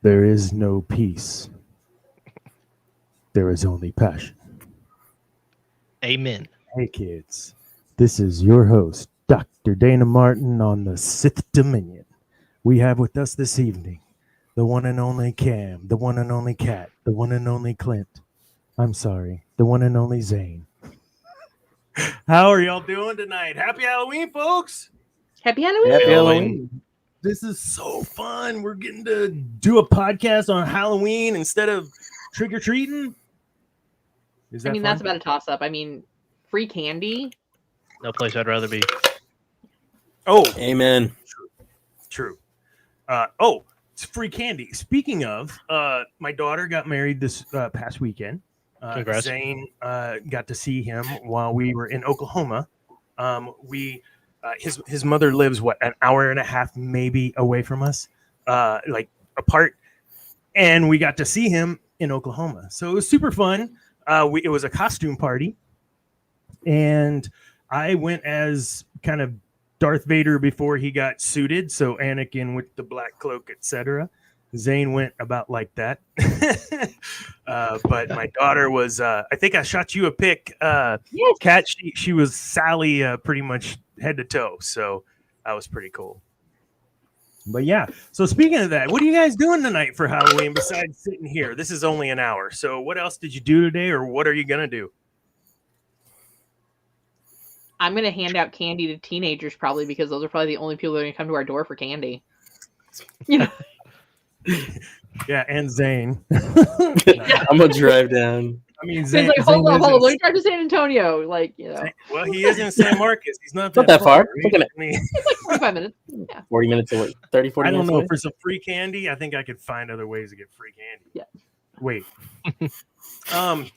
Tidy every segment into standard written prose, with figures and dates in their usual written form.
There is no peace. There is only passion. Amen. Hey kids, this is your host, Dr. Dana Martin on the Sith Dominion. We have with us this evening the one and only Cam, the one and only Kat, the one and only Clint. I'm sorry, the one and only Zane. How are y'all doing tonight? Happy Halloween, folks! Happy Halloween! Happy Halloween. This is so fun. We're getting to do a podcast on Halloween instead of trick-or-treating. Is that I mean, fun? that's about a toss-up. I mean, free candy. No place I'd rather be. Oh, Amen. true. It's free candy. Speaking of, my daughter got married this past weekend. Congrats. Zane got to see him while we were in Oklahoma. His mother lives an hour and a half maybe away from us, like apart, and we got to see him in Oklahoma. So it was super fun. It was a costume party, and I went as kind of Darth Vader before he got suited. So Anakin with the black cloak, etc. Zane went about like that. But my daughter was, I think I shot you a pic. Yes. Kat, she was Sally pretty much head to toe. So that was pretty cool. But yeah, so speaking of that, what are you guys doing tonight for Halloween besides sitting here? This is only an hour. So what else did you do today, or what are you going to do? I'm going to hand out candy to teenagers probably because those are probably the only people that are going to come to our door for candy. You know? Yeah, and Zane. I'm going to drive down. I mean, He's Zane, like, hold on, let me drive to San Antonio. Like, you know. Well, he is in San Marcos. He's not Not that far. Right? Look at it. I mean, It's like 45 minutes. Yeah. 40 minutes away. 30, 40 I don't minutes know. away. For some free candy, I think I could find other ways to get free candy. Yeah. Wait.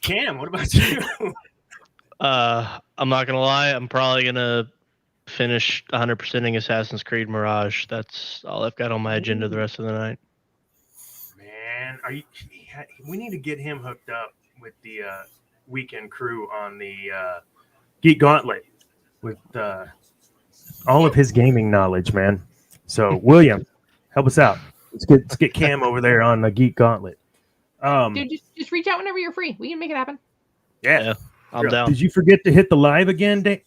Cam, what about you? I'm not gonna lie. I'm probably gonna finish 100%ing Assassin's Creed Mirage. That's all I've got on my agenda the rest of the night. Man, we need to get him hooked up with the weekend crew on the Geek Gauntlet with all of his gaming knowledge, man. So, William, help us out. Let's get Cam over there on the Geek Gauntlet. Dude, just reach out whenever you're free. We can make it happen. Yeah. I'm down. Did you forget to hit the live again, Dave?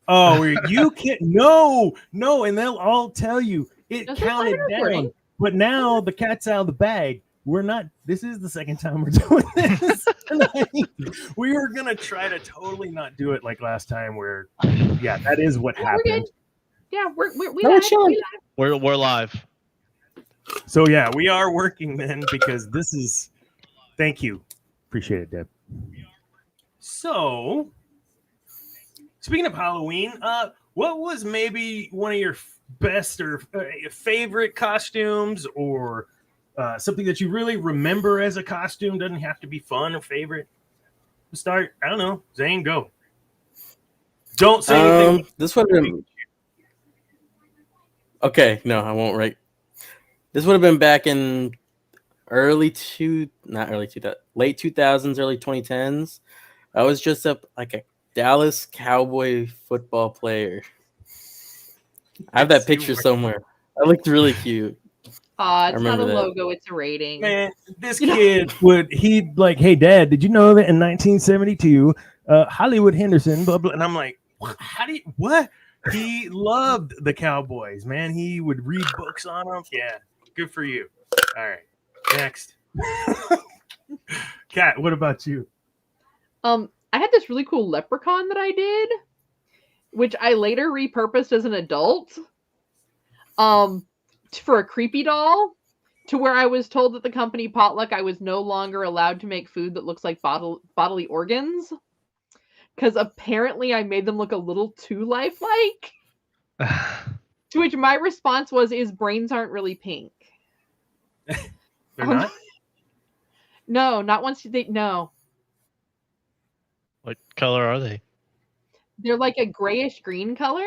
Oh, you can't. No, and they'll all tell you it That's counted not down. recording. But now the cat's out of the bag. We're not. This is the second time we're doing this tonight. We were gonna try to totally not do it like last time. Where, yeah, that is what We're happened. good. Yeah, we No, live. Sean. We live. We're live. So yeah, we are working then because this is. Thank you, appreciate it, Deb. So, speaking of Halloween, what was maybe one of your best or favorite costumes, or something that you really remember as a costume? Doesn't have to be fun or favorite. We'll start. I don't know. Zane, go. Don't say anything. This would have been. Okay, no, I won't. Right. This would have been back in late 2000s, early 2010s. I was dressed up like a Dallas Cowboy football player. I have that picture somewhere. I looked really cute. It's not a remember that. logo, it's a rating. Man, this kid he'd like, hey, Dad, did you know that in 1972, Hollywood Henderson, blah, blah, and I'm like, what? He loved the Cowboys, man. He would read books on them. Yeah, good for you. All right, next. Kat, what about you? I had this really cool leprechaun that I did, which I later repurposed as an adult, for a creepy doll, to where I was told that the company Potluck I was no longer allowed to make food that looks like bodily organs, because apparently I made them look a little too lifelike. To which my response was, "His brains aren't really pink." They're not? No, not once they no. What color are they? They're like a grayish green color.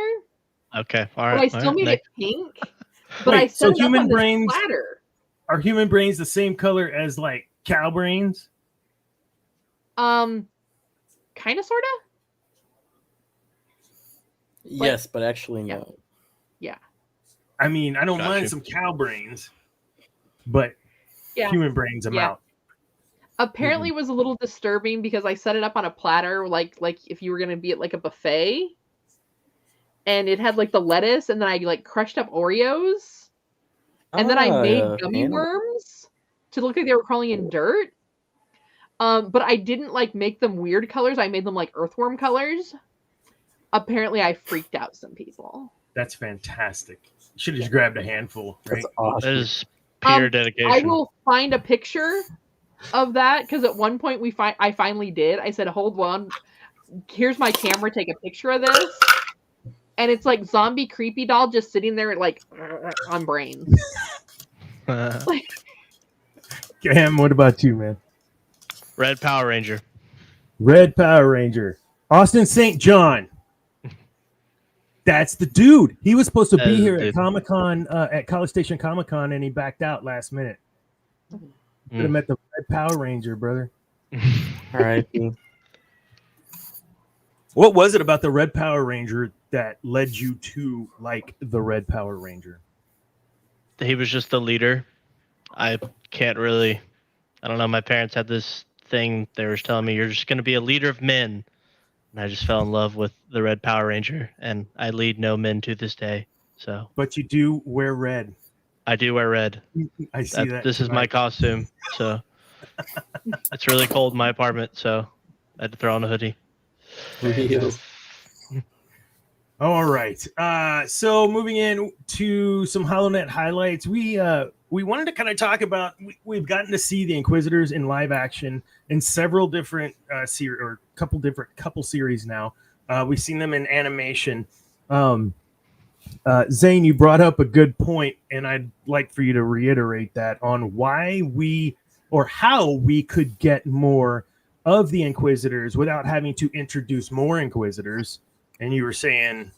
Okay, all But right. I still made it pink. But Wait, I so set it up human on this brains- platter. Are human brains the same color as like cow brains? Kind of, sorta. Yes, but actually no. Yeah. I mean, I don't Got mind you. some cow brains. but Yeah. human brains them Yeah. out. Apparently, it was a little disturbing because I set it up on a platter, like if you were gonna be at like a buffet, and it had like the lettuce, and then I like crushed up Oreos, and then I made gummy worms to look like they were crawling in dirt. But I didn't like make them weird colors. I made them like earthworm colors. Apparently, I freaked out some people. That's fantastic. Should have just grabbed a handful, right? That's awesome. That is pure dedication. I will find a picture of that because at one point I finally did. I said, "Hold on, here's my camera. Take a picture of this." And it's like zombie creepy doll just sitting there like on brains. Cam, what about you, man? Red Power Ranger. Red Power Ranger. Austin St. John. That's the dude. He was supposed to be here at Comic-Con, at College Station Comic-Con, and he backed out last minute. Could have met the Red Power Ranger, brother. All right. What was it about the Red Power Ranger that led you to like the Red Power Ranger? He was just the leader. I don't know. My parents had this thing. They were telling me, you're just going to be a leader of men. And I just fell in love with the Red Power Ranger, and I lead no men to this day. So, but you do wear red. I do wear red. I see that. This is my costume. So it's really cold in my apartment, so I had to throw on a hoodie. All right. So moving in to some HoloNet highlights, we wanted to kind of talk about. We've gotten to see the Inquisitors in live action in several different series, or couple series now. We've seen them in animation. Zane, you brought up a good point, and I'd like for you to reiterate that on why how we could get more of the Inquisitors without having to introduce more Inquisitors. And you were saying,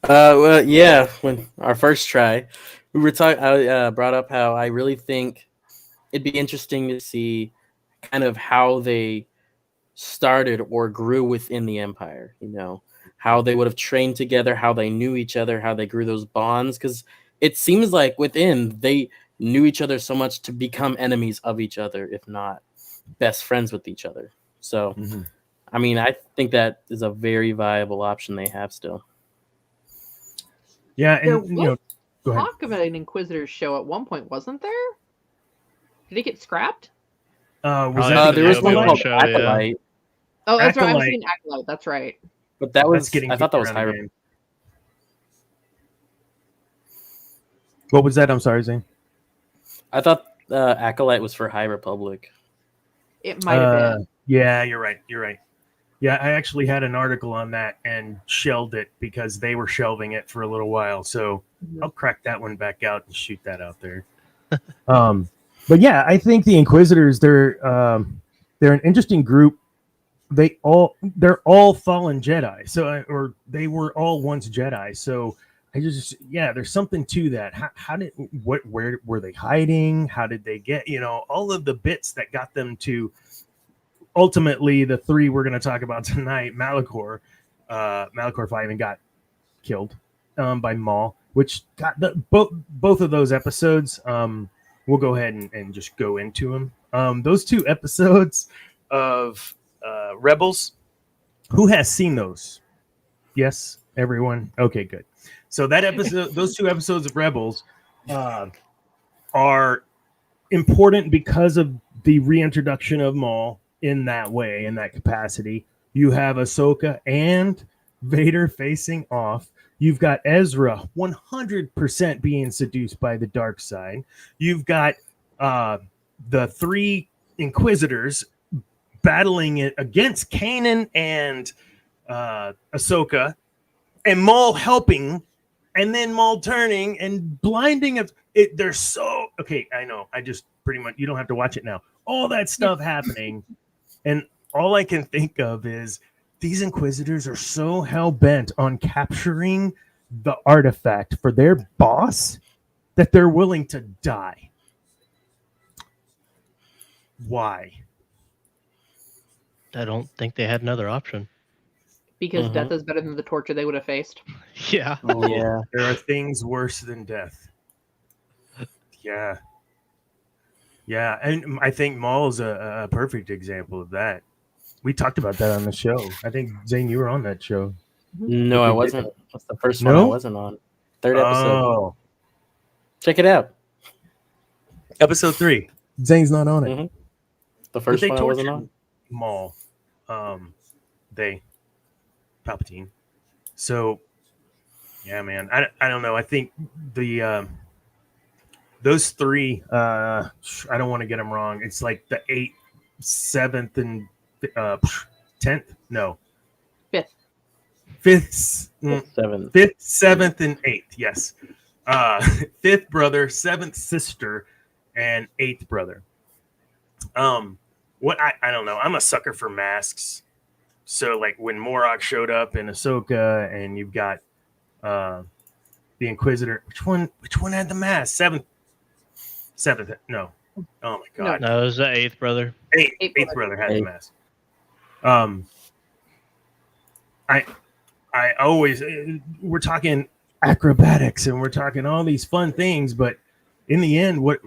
well, yeah, when our first try, we were talking. I brought up how I really think it'd be interesting to see kind of how they started or grew within the Empire. You know, how they would have trained together, how they knew each other, how they grew those bonds. Because it seems like within they knew each other so much to become enemies of each other, if not best friends with each other. So. Mm-hmm. I mean, I think that is a very viable option they have still. Yeah, and go ahead. Talk about an Inquisitors show at one point, wasn't there? Did it get scrapped? There was one called Acolyte. Yeah. Oh, that's right. I'm seeing Acolyte. That's right. But that was I thought that was higher. What was that? I'm sorry, Zane. I thought Acolyte was for High Republic. It might have been. Yeah, you're right. Yeah, I actually had an article on that and shelved it because they were shelving it for a little while. So I'll crack that one back out and shoot that out there. But yeah, I think the Inquisitors, they're an interesting group. They're all fallen Jedi. So or they were all once Jedi. So there's something to that. Where were they hiding? How did they get, all of the bits that got them to ultimately the three we're going to talk about tonight. Malachor 5 and got killed by Maul, which got both of those episodes. We'll go ahead and just go into them. Those two episodes of Rebels, who has seen those? Yes, everyone. Okay, good. So that episode, those two episodes of Rebels are important because of the reintroduction of Maul in that way, in that capacity. You have Ahsoka and Vader facing off. You've got Ezra 100% being seduced by the dark side. You've got the three Inquisitors battling it against Kanan and Ahsoka, and Maul helping, and then Maul turning and blinding it. They're so okay. I know. I just pretty much, you don't have to watch it now. All that stuff happening, and all I can think of is these Inquisitors are so hell bent on capturing the artifact for their boss that they're willing to die. Why? I don't think they had another option. Because death is better than the torture they would have faced. Yeah. Oh, yeah. There are things worse than death. Yeah. Yeah, and I think Maul's a perfect example of that. We talked about that on the show. I think Zane, you were on that show. No, I we did wasn't. That's the first one I No? wasn't on. Third episode. Oh, Check it out. episode 3. Zane's not on it. Mhm. The But first they one I wasn't tortured on. Maul. They Palpatine. So, yeah, man. I don't know. I think the those 3. I don't want to get them wrong. It's like the 8th, 7th, and 10th. No, 5th. 5th, 7th. 5th, 7th, and 8th. Yes, 5th brother, 7th sister, and 8th brother. What I don't know. I'm a sucker for masks. So like when Morok showed up in Ahsoka, and you've got the Inquisitor. Which one had the mask? 7th. No. Oh my god. No, it was the 8th brother. Eighth brother had the mask. I always we're talking acrobatics and we're talking all these fun things, but in the end, what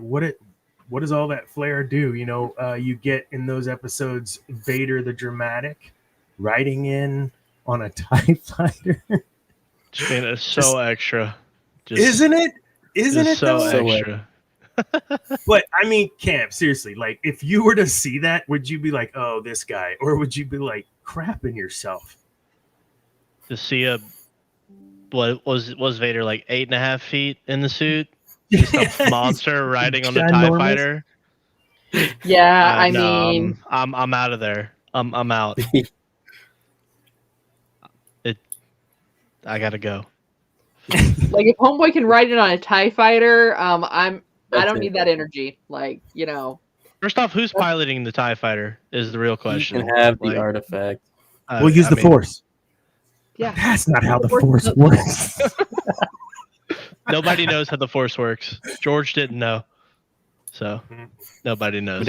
does all that flair do? You know, you get in those episodes Vader the dramatic riding in on a TIE fighter. Just being so extra. Isn't it? Isn't it so though? extra? But I mean, Camp, seriously, like if you were to see that, would you be like, oh, this guy? Or would you be like crapping yourself? To see what was Vader like 8.5 feet in the suit? Just a monster riding on the TIE fighter. Yeah, I no, mean, I'm out of there. I'm out. I gotta go. like if Homeboy can ride it on a TIE fighter, I don't it. need that energy. Like, you know. First off, who's piloting the TIE fighter is the real question. You can have the artifact. We'll use the Force. Yeah. That's not how the Force works. Nobody knows how the Force works. George didn't know. So nobody knows.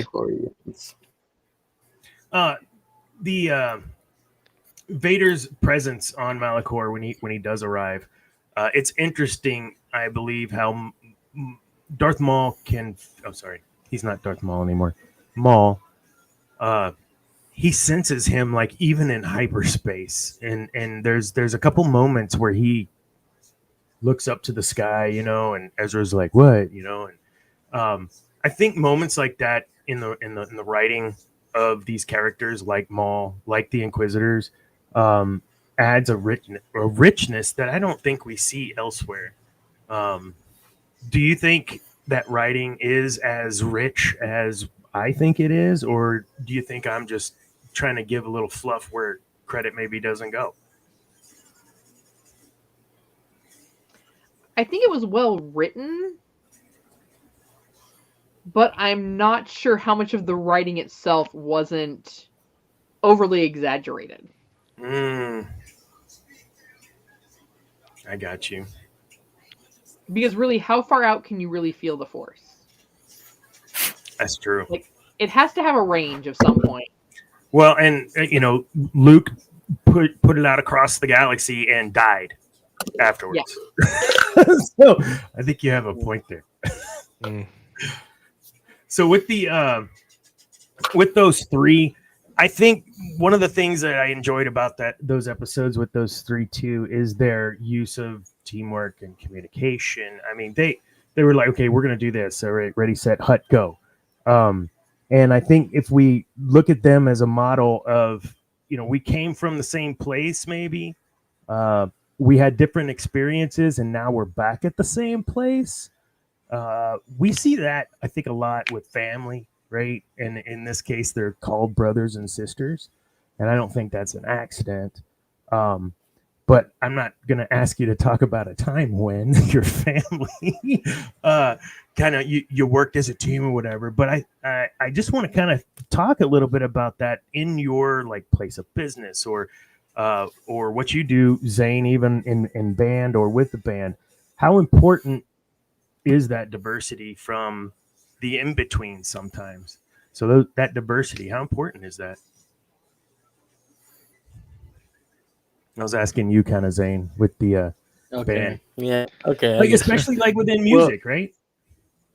The Vader's presence on Malachor when he does arrive, it's interesting. I believe how Darth Maul can. Oh, sorry, he's not Darth Maul anymore. Maul. He senses him like even in hyperspace, and there's a couple moments where he looks up to the sky, you know, and Ezra's like, "What?" You know, and I think moments like that in the writing of these characters, like Maul, like the Inquisitors, adds a richness that I don't think we see elsewhere. Do you think that writing is as rich as I think it is, or do you think I'm just trying to give a little fluff where credit maybe doesn't go? I think it was well written, but I'm not sure how much of the writing itself wasn't overly exaggerated. I got you. Because really, how far out can you really feel the Force? That's true. Like, it has to have a range of some point. Well, and you know, Luke put it out across the galaxy and died afterwards. Yeah. So I think you have a point there. So with the with those 3, I think one of the things that I enjoyed about those episodes with those 3 too is their use of teamwork and communication. I mean, they were like, okay, we're gonna do this. All right, ready, set, hut, go. And I think if we look at them as a model of, you know, we came from the same place, maybe we had different experiences, and now we're back at the same place. We see that, I think, a lot with family, right? And in this case, they're called brothers and sisters, and I don't think that's an accident. But I'm not going to ask you to talk about a time when your family kind of you worked as a team or whatever. But I just want to kind of talk a little bit about that in your like place of business or what you do, Zane, even in band or with the band. How important is that diversity from the in-between sometimes? So that diversity, how important is that? I was asking you kind of, Zane, with the band. Yeah. Okay. Like, especially like within music, right?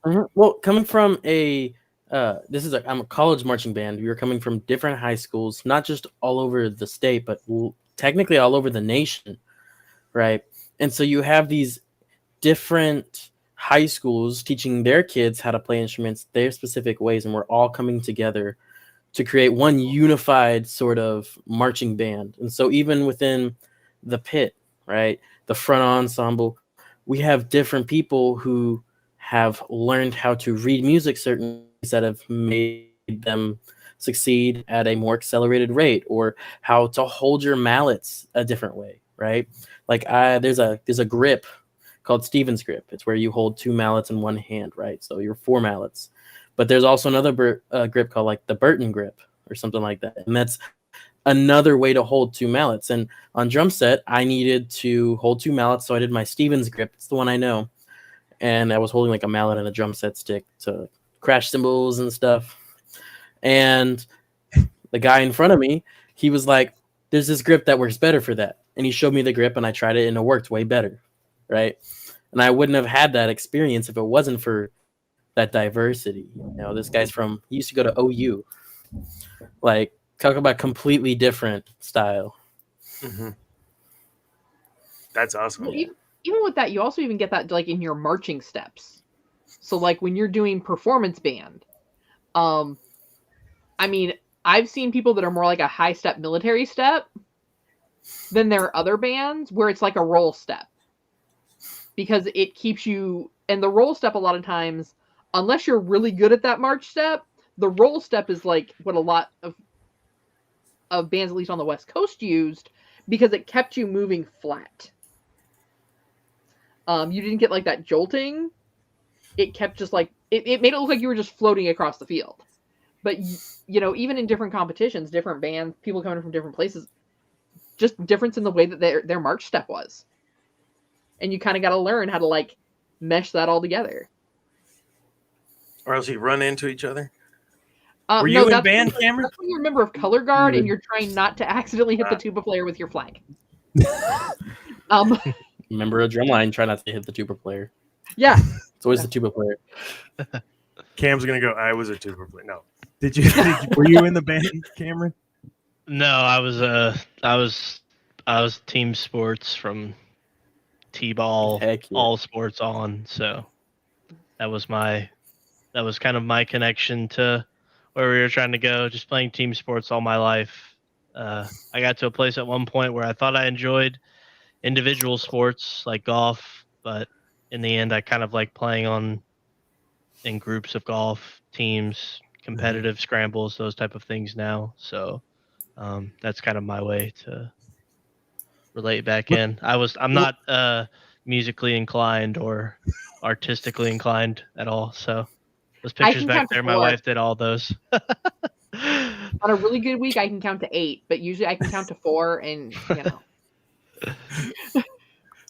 Well, coming from I'm a college marching band. We were coming from different high schools, not just all over the state, but technically all over the nation, right? And so you have these different high schools teaching their kids how to play instruments their specific ways, and we're all coming together to create one unified sort of marching band. And so even within the pit, right, the front ensemble, we have different people who have learned how to read music certain ways that have made them succeed at a more accelerated rate, or how to hold your mallets a different way, right? Like there's a grip called Stevens grip. It's where you hold two mallets in one hand, right? So you're four mallets. But there's also another grip called like the Burton grip or something like that. And that's another way to hold two mallets. And on drum set, I needed to hold two mallets. So I did my Stevens grip. It's the one I know. And I was holding like a mallet and a drum set stick to crash cymbals and stuff. And the guy in front of me, he was like, there's this grip that works better for that. And he showed me the grip and I tried it and it worked way better. Right. And I wouldn't have had that experience if it wasn't for that diversity. You know, this guy's he used to go to OU. Like, talk about completely different style. Mm-hmm. That's awesome. Well, even with that, you also even get that like in your marching steps. So like when you're doing performance band, I mean, I've seen people that are more like a high step military step. Then there are other bands where it's like a roll step, because it keeps you. And the roll step a lot of times, unless you're really good at that march step, the roll step is like what a lot of bands, at least on the West Coast, used, because it kept you moving flat. You didn't get like that jolting. It kept just like it made it look like you were just floating across the field. But you know, even in different competitions, different bands, people coming from different places, just difference in the way that their march step was, and you kind of got to learn how to like mesh that all together. Or else you run into each other. Were you in band, Cameron? That's when you're a member of Color Guard and you're trying not to accidentally hit the tuba player with your flag. Remember a drumline, try not to hit the tuba player. Yeah. It's always the tuba player. Cam's gonna go, I was a tuba player. No. Were you in the band, Cameron? No, I was team sports from T-ball, Heck yeah. all sports on. So that was kind of my connection to where we were trying to go, just playing team sports all my life. I got to a place at one point where I thought I enjoyed individual sports like golf, but in the end, I kind of like playing in groups of golf, teams, competitive scrambles, those type of things now. So that's kind of my way to relate back in. I'm not musically inclined or artistically inclined at all. So those pictures back there, my wife did all those. On a really good week, I can count to 8, but usually I can count to 4, and you know.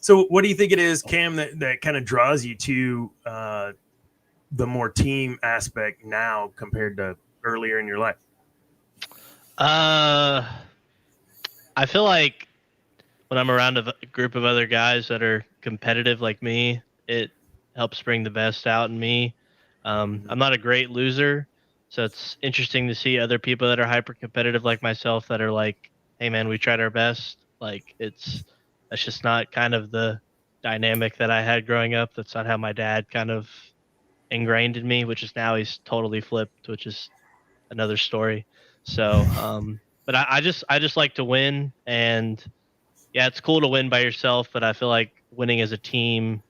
So what do you think it is, Cam, that kind of draws you to the more team aspect now compared to earlier in your life? I feel like when I'm around a group of other guys that are competitive like me, it helps bring the best out in me. I'm not a great loser, so it's interesting to see other people that are hyper competitive like myself that are like, hey man, we tried our best. Like that's just not kind of the dynamic that I had growing up. That's not how my dad kind of ingrained in me, which is now he's totally flipped, which is another story. So, but I just like to win, and yeah, it's cool to win by yourself, but I feel like winning as a team,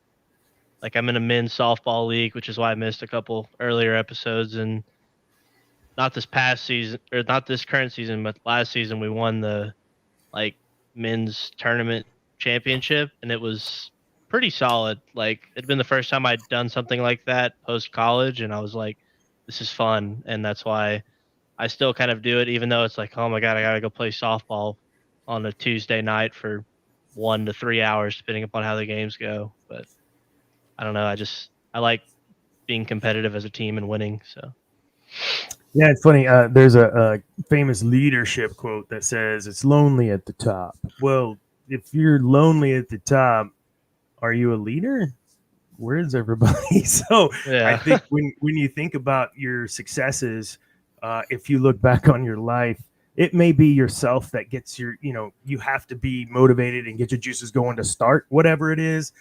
like I'm in a men's softball league, which is why I missed a couple earlier episodes, and not this past season or not this current season, but last season we won the like men's tournament championship, and it was pretty solid. Like it'd been the first time I'd done something like that post college, and I was like, this is fun, and that's why I still kind of do it, even though it's like, oh my god, I gotta go play softball on a Tuesday night for 1 to 3 hours, depending upon how the games go. But I don't know. I like being competitive as a team and winning. So yeah, it's funny. There's a famous leadership quote that says, "It's lonely at the top." Well, if you're lonely at the top, are you a leader? where's everybody? So Yeah. I think when you think about your successes, if you look back on your life, it may be yourself that gets your, you have to be motivated and get your juices going to start whatever it is.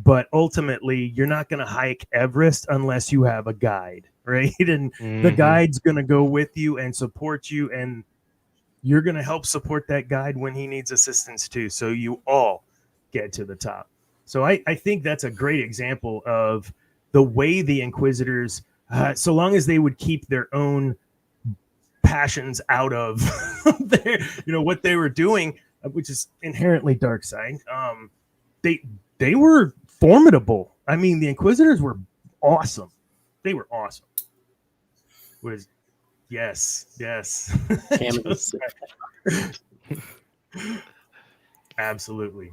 But ultimately, you're not going to hike Everest unless you have a guide, right? And the guide's going to go with you and support you, and you're going to help support that guide when he needs assistance too. So you all get to the top. So I think that's a great example of the way the Inquisitors, so long as they would keep their own passions out of their, what they were doing, which is inherently dark side. They were formidable. I mean, the Inquisitors were awesome. They were awesome. Yes. Absolutely.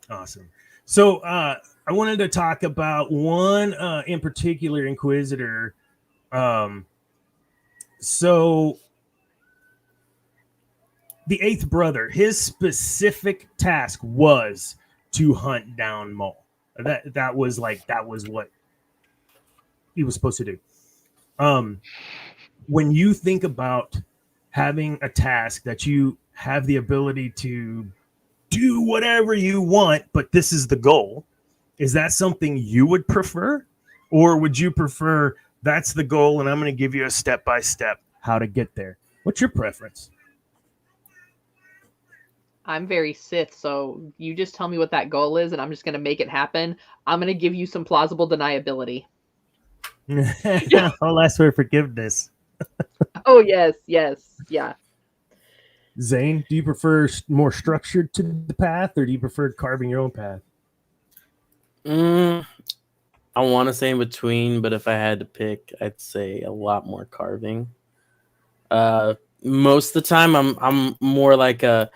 Awesome. So I wanted to talk about one in particular Inquisitor. So the eighth brother, his specific task was to hunt down Maul. That was what he was supposed to do. When you think about having a task that you have the ability to do whatever you want, but this is the goal, is that something you would prefer? Or would you prefer that's the goal and I'm going to give you a step-by-step how to get there? What's your preference? I'm very Sith, so you just tell me what that goal is and I'm just going to make it happen. I'm going to give you some plausible deniability. I'll ask for forgiveness. Oh, yes, yeah. Zane, do you prefer more structured to the path, or do you prefer carving your own path? I want to say in between, but if I had to pick, I'd say a lot more carving. Most of the time, I'm more like a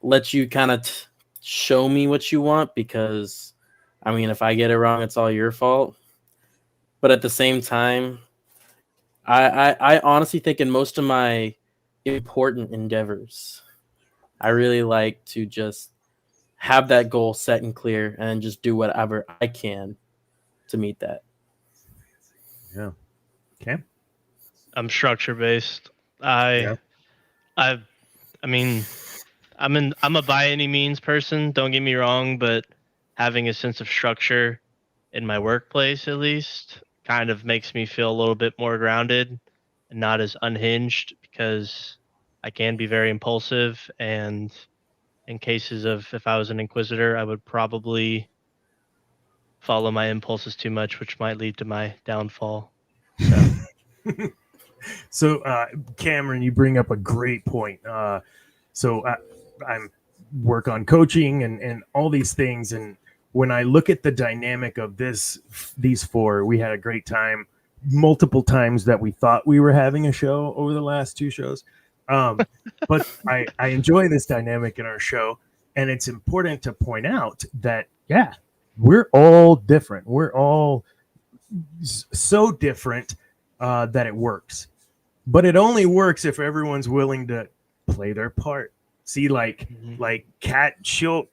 let you kind of show me what you want, because, I mean, if I get it wrong, it's all your fault. But at the same time, I honestly think in most of my important endeavors, I really like to just have that goal set and clear and just do whatever I can to meet that. Yeah. Okay. I'm structure based. I mean, I'm a by any means person, don't get me wrong, but having a sense of structure in my workplace at least kind of makes me feel a little bit more grounded and not as unhinged, because I can be very impulsive, and in cases of if I was an Inquisitor, I would probably follow my impulses too much, which might lead to my downfall. So, Cameron, you bring up a great point. So I'm work on coaching and all these things, and when I look at the dynamic of these four, we had a great time multiple times that we thought we were having a show over the last two shows. But I enjoy this dynamic in our show, and it's important to point out that, yeah, we're all different. We're all so different that it works. But it only works if everyone's willing to play their part. See, like Kat, she'll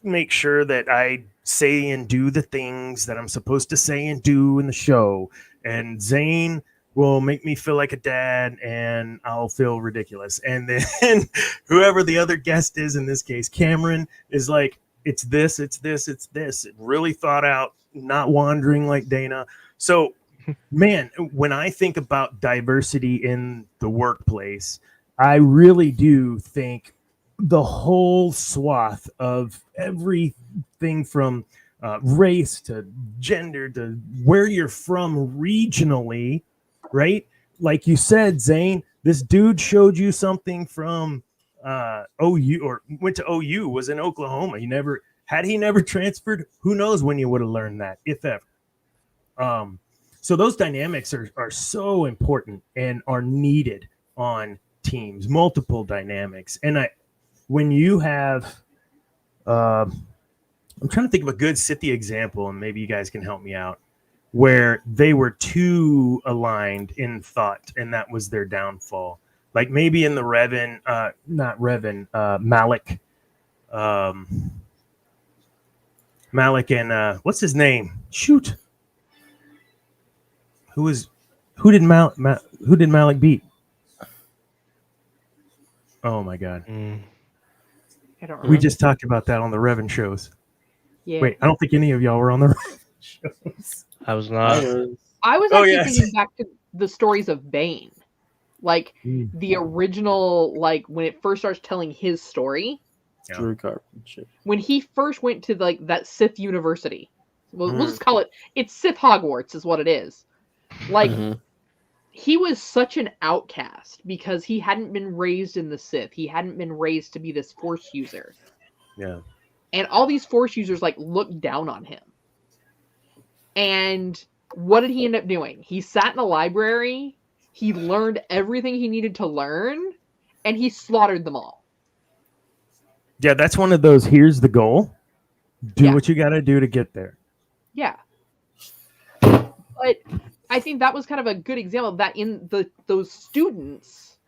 make sure that I say and do the things that I'm supposed to say and do in the show. And Zane will make me feel like a dad, and I'll feel ridiculous. And then whoever the other guest is, in this case, Cameron, is like, it's this. It really thought out, not wandering like Dana. So, man, when I think about diversity in the workplace, I really do think the whole swath of everything from race to gender to where you're from regionally, right? Like you said, Zane, this dude showed you something from OU, or went to OU, was in Oklahoma. Had he never transferred, who knows when you would have learned that, if ever. So those dynamics are so important and are needed on teams, multiple dynamics. And when you have, I'm trying to think of a good Sith example, and maybe you guys can help me out, where they were too aligned in thought, and that was their downfall. Like maybe in the Malik. Malik and what's his name? Shoot. Who did Malik beat? Oh my god. I don't We remember. just talked about that on the Revan shows. Yeah. Wait, I don't think any of y'all were on the Revan shows. I was not. I was Oh, actually yes. thinking back to the stories of Bane. Like the original, like when it first starts telling his story. Drew Carpenter. When he first went to like that Sith university. We'll just call it's Sith Hogwarts is what it is. Like he was such an outcast because he hadn't been raised in the Sith. He hadn't been raised to be this Force user. Yeah. And all these Force users like looked down on him. And what did he end up doing? He sat in a library, he learned everything he needed to learn, and he slaughtered them all. Yeah, that's one of those, here's the goal. Do Yeah. what you got to do to get there. Yeah. But I think that was kind of a good example of that in those students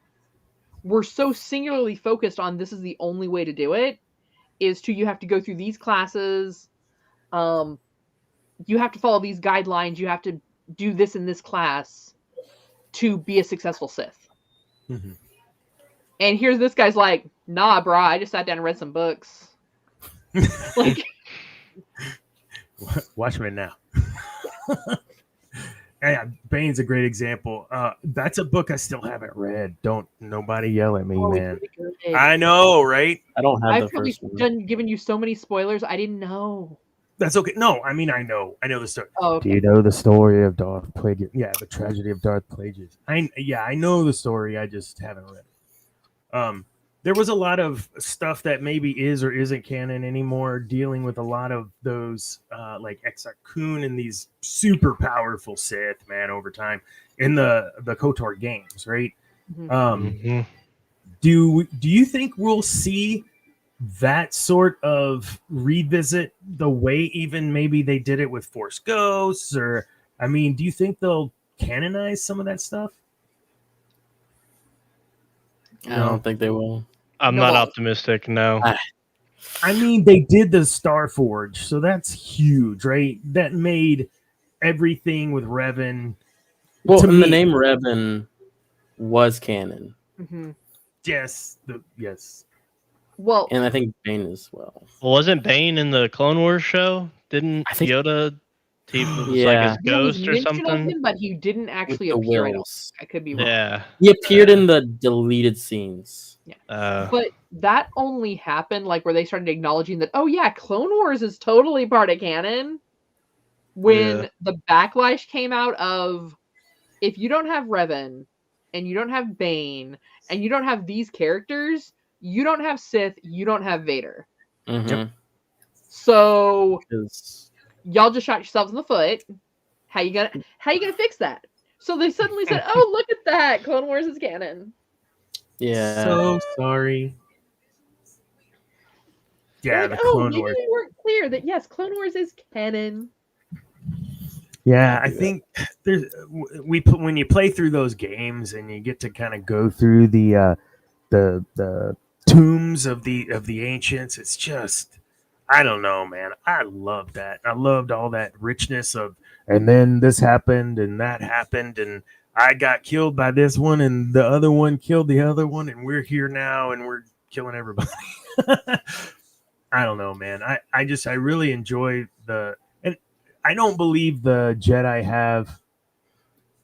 were so singularly focused on this is the only way to do it, is to you have to go through these classes, you have to follow these guidelines, you have to do this in this class to be a successful Sith. Mm-hmm. And here's this guy's like, nah, brah, I just sat down and read some books. Like, watch me now. Yeah, Bane's a great example. That's a book I still haven't read. Don't nobody yell at me, man. really good. I know, right? I don't have I've the probably first one. done given you so many spoilers. I didn't know. That's okay. No, I mean I know the story. Oh, okay. Do you know the story of Darth Plagueis? Yeah, the tragedy of Darth Plagueis. I know the story. I just haven't read it. There was a lot of stuff that maybe is or isn't canon anymore, dealing with a lot of those like Exar Kun and these super powerful Sith, man, over time in the KOTOR games, right? Do you think we'll see that sort of revisit the way even maybe they did it with Force Ghosts? Or I mean, do you think they'll canonize some of that stuff? I don't think they will. I'm not optimistic. No. I mean, they did the Star Forge, so that's huge, right? That made everything with Revan. Well, to and the me- name Revan was canon, Yes, yes. Well, and I think Bane as well. Well, wasn't Bane in the Clone Wars show? Didn't I think- Yoda? He was Yeah. like his there was ghost or mention of something. him, but he didn't actually With the appear. wills. I could be wrong. Yeah. He appeared in the deleted scenes. But that only happened like where they started acknowledging that, oh yeah, Clone Wars is totally part of canon. When the backlash came out of, if you don't have Revan, and you don't have Bane, and you don't have these characters, you don't have Sith, you don't have Vader. Mm-hmm. So 'Cause- y'all just shot yourselves in the foot. How you gonna fix that? So they suddenly said, oh, look at that, Clone Wars is canon. yeah. So sorry. Yeah, Like, the oh, Clone maybe Wars. we weren't clear that yes, Clone Wars is canon. Yeah, I think there's when you play through those games and you get to kind of go through the tombs of the ancients. It's just, I don't know, man. I love that. I loved all that richness of, and then this happened and that happened and I got killed by this one and the other one killed the other one and we're here now and we're killing everybody. I don't know, man. I really enjoy and I don't believe the Jedi have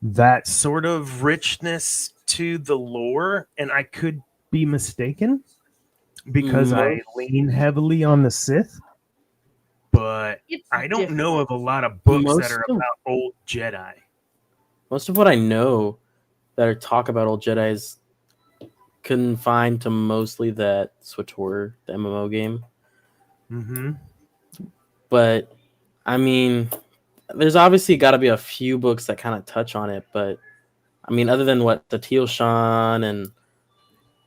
that sort of richness to the lore, and I could be mistaken because I lean heavily on the Sith, but I don't know of a lot of books that are about old Jedi. Most of what I know that are talk about old Jedi is confined to mostly that SWTOR, the MMO game. Mm-hmm. But I mean, there's obviously got to be a few books that kind of touch on it, but I mean, other than what the Teal Shan and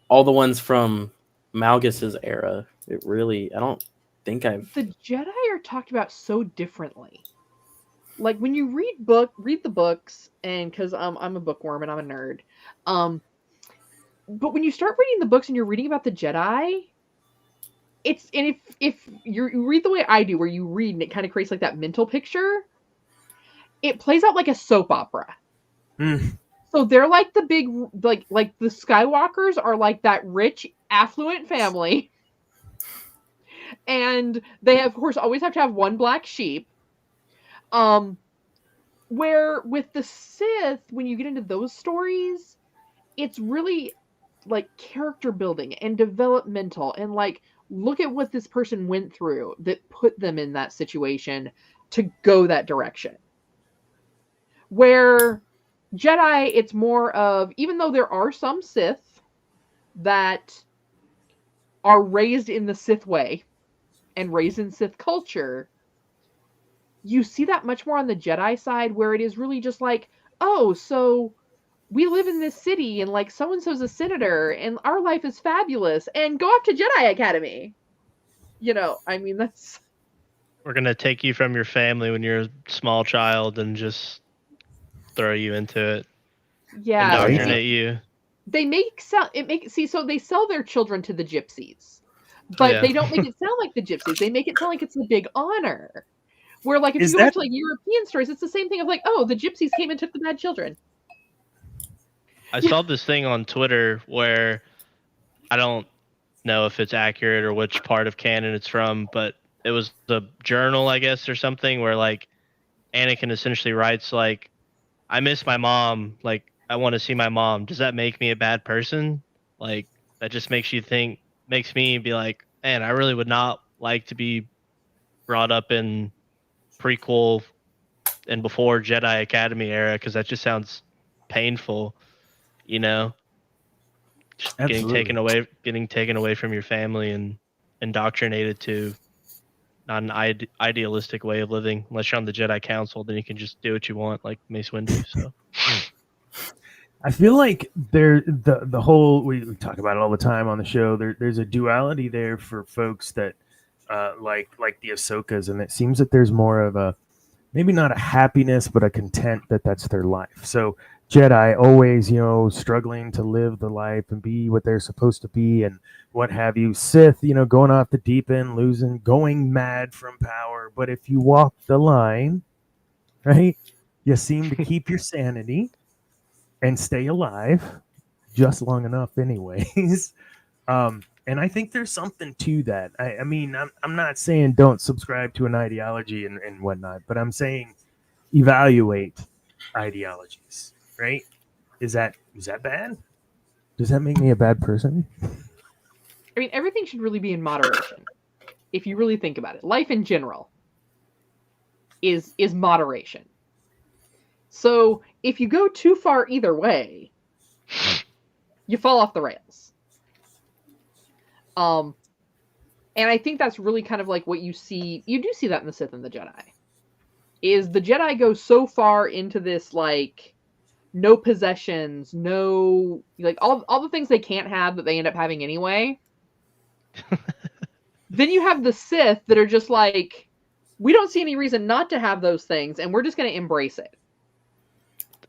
all the ones from Malgus's era, it really, I don't think I've. The Jedi are talked about so differently. Like when you read the books, and because I'm a bookworm and I'm a nerd, but when you start reading the books and you're reading about the Jedi, it's and if you read the way I do, where you read and it kind of creates like that mental picture, it plays out like a soap opera. Mm. So they're like the big like the Skywalkers are like that rich, affluent family. And they of course always have to have one black sheep. Where with the Sith, when you get into those stories, it's really like character building and developmental and like look at what this person went through that put them in that situation to go that direction. Where Jedi, it's more of, even though there are some Sith that are raised in the Sith way and raised in Sith culture, you see that much more on the Jedi side, where it is really just like, oh, so we live in this city and like so and so's a senator and our life is fabulous and go off to Jedi Academy. You know, I mean, that's. We're gonna take you from your family when you're a small child and just throw you into it, Yeah, indoctrinate you. they so they sell their children to the gypsies, but Yeah. they don't make it sound like the gypsies. They make it sound like it's a big honor. Where like if Is you go back that- to like European stories, it's the same thing of like, oh, the gypsies came and took the bad children. I saw this thing on Twitter where I don't know if it's accurate or which part of canon it's from, but it was the journal, I guess, or something, where like Anakin essentially writes like, I miss my mom, like I want to see my mom. Does that make me a bad person? Like that just makes me be like, man, I really would not like to be brought up in prequel and before Jedi Academy era, because that just sounds painful, you know? Just getting taken away from your family and indoctrinated to not an idealistic way of living. Unless you're on the Jedi Council, then you can just do what you want, like Mace Windu. So I feel like the whole we talk about it all the time on the show. There's a duality there for folks that like the Ahsokas, and it seems that there's more of a, maybe not a happiness, but a content that's their life. So Jedi always, struggling to live the life and be what they're supposed to be and what have you. Sith, going off the deep end, going mad from power. But if you walk the line, right, you seem to keep your sanity and stay alive just long enough anyways. And I think there's something to that. I mean, I'm not saying don't subscribe to an ideology and whatnot, but I'm saying evaluate ideologies, right? Is that bad? Does that make me a bad person? I mean, everything should really be in moderation. If you really think about it, life in general is moderation. So if you go too far either way, you fall off the rails. And I think that's really kind of like what you see. You do see that in the Sith and the Jedi. Is the Jedi go so far into this like no possessions, no like all the things they can't have that they end up having anyway. Then you have the Sith that are just like, we don't see any reason not to have those things, and we're just going to embrace it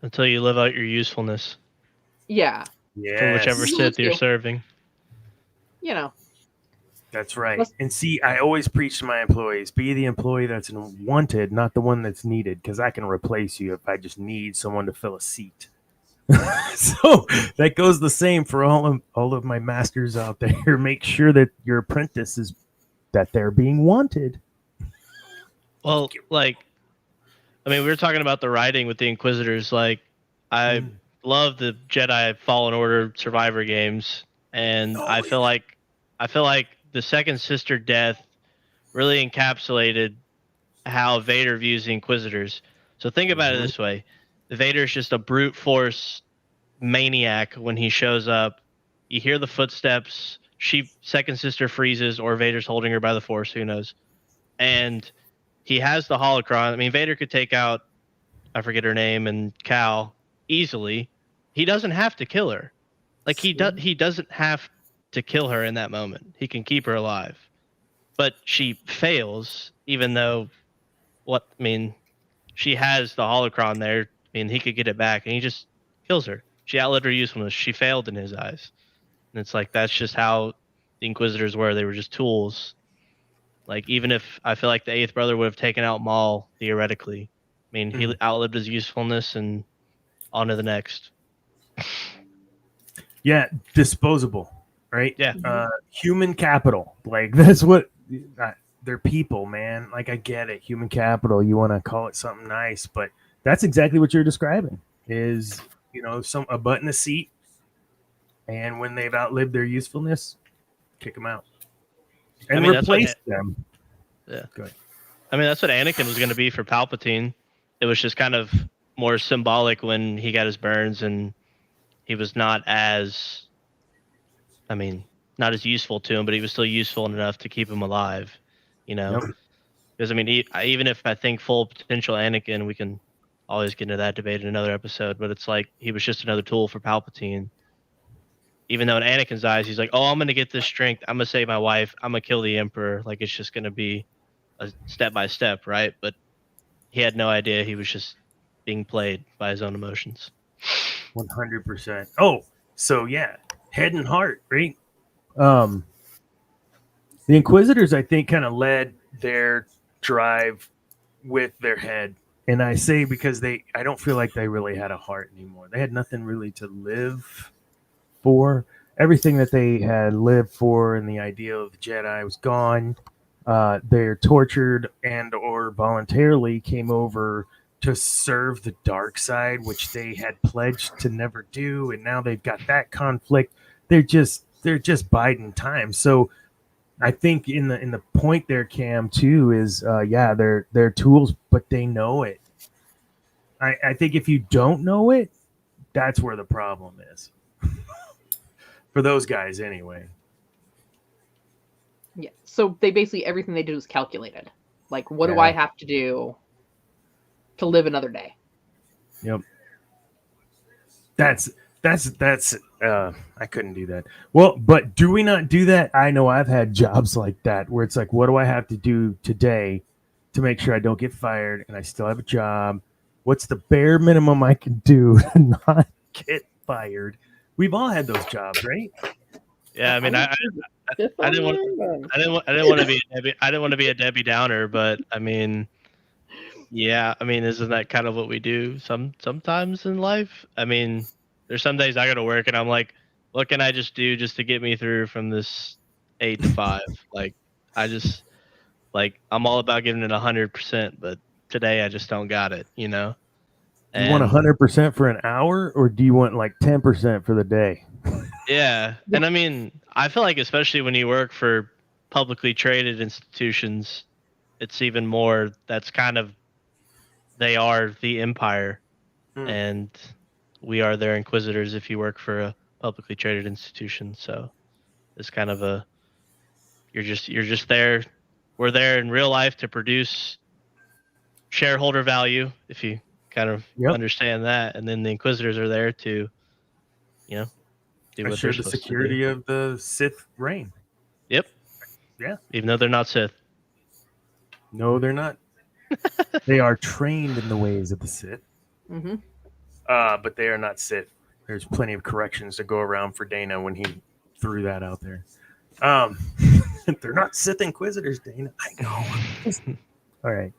until you live out your usefulness. Yeah. For whichever Sith you're serving. That's right. And see, I always preach to my employees, be the employee that's wanted, not the one that's needed, because I can replace you if I just need someone to fill a seat. So that goes the same for all of my masters out there. Make sure that your apprentice is that they're being wanted. Well, like, I mean, we were talking about the writing with the Inquisitors. Like, I love the Jedi Fallen Order Survivor games, and I feel like the second sister death really encapsulated how Vader views the Inquisitors. So think about it this way: Vader's just a brute force maniac when he shows up. You hear the footsteps. Second sister freezes, or Vader's holding her by the Force. Who knows? And he has the holocron. I mean, Vader could take out, I forget her name, and Cal easily. He doesn't have to kill her. Like he doesn't have to kill her in that moment. He can keep her alive. But she fails, even though she has the holocron there. I mean, he could get it back, and he just kills her. She outlived her usefulness. She failed in his eyes. And it's like, that's just how the Inquisitors were. They were just tools. Like, even if I feel like the eighth brother would have taken out Maul, theoretically, I mean, he outlived his usefulness and on to the next. Yeah, disposable, right? Yeah. Human capital. Like, that's what they're people, man. Like, I get it. Human capital. You want to call it something nice, but that's exactly what you're describing. Is a butt in a seat, and when they've outlived their usefulness, kick them out and replace them. Yeah. Good. I mean, that's what Anakin was going to be for Palpatine. It was just kind of more symbolic when he got his burns and he was not as useful to him, but he was still useful enough to keep him alive, Yep. Because, I mean, even if I think full potential Anakin, we can always get into that debate in another episode, but it's like he was just another tool for Palpatine. Even though in Anakin's eyes, he's like, oh, I'm going to get this strength. I'm going to save my wife. I'm going to kill the Emperor. Like, it's just going to be a step-by-step, right? But he had no idea he was just being played by his own emotions. 100%. Oh, so yeah, head and heart, right? The Inquisitors, I think, kind of led their drive with their head. And I say because I don't feel like they really had a heart anymore. They had nothing really to live for. Everything that they had lived for and the ideal of the Jedi was gone. They're tortured and or voluntarily came over to serve the dark side, which they had pledged to never do, and now they've got that conflict. They're just biding time. So I think in the point there, Cam, too, is they're tools, but they know it. I think if you don't know it, that's where the problem is. For those guys, anyway. Yeah. So they basically everything they do is calculated. Like, what do I have to do to live another day? Yep. That's I couldn't do that. Well, but do we not do that? I know I've had jobs like that where it's like, what do I have to do today to make sure I don't get fired and I still have a job? What's the bare minimum I can do to not get fired? We've all had those jobs, right? Yeah, I mean, I didn't want to be a Debbie Downer, but I mean, yeah, I mean, isn't that kind of what we do sometimes in life? I mean, there's some days I go to work and I'm like, what can I just do just to get me through from this 8 to 5? Like, I'm all about giving it 100%, but today I just don't got it, Do you want 100% for an hour, or do you want like 10% for the day? Yeah, and I mean, I feel like especially when you work for publicly traded institutions, it's even more. That's kind of, they are the empire, and we are their inquisitors. If you work for a publicly traded institution, so it's kind of you're just there. We're there in real life to produce shareholder value, if you kind of understand that, and then the inquisitors are there to, do what they're supposed the security of the Sith reign. Yep. Yeah. Even though they're not Sith. No, they're not. They are trained in the ways of the Sith. Mm-hmm. But they are not Sith. There's plenty of corrections to go around for Dana when he threw that out there. They're not Sith Inquisitors, Dana. I know. All right.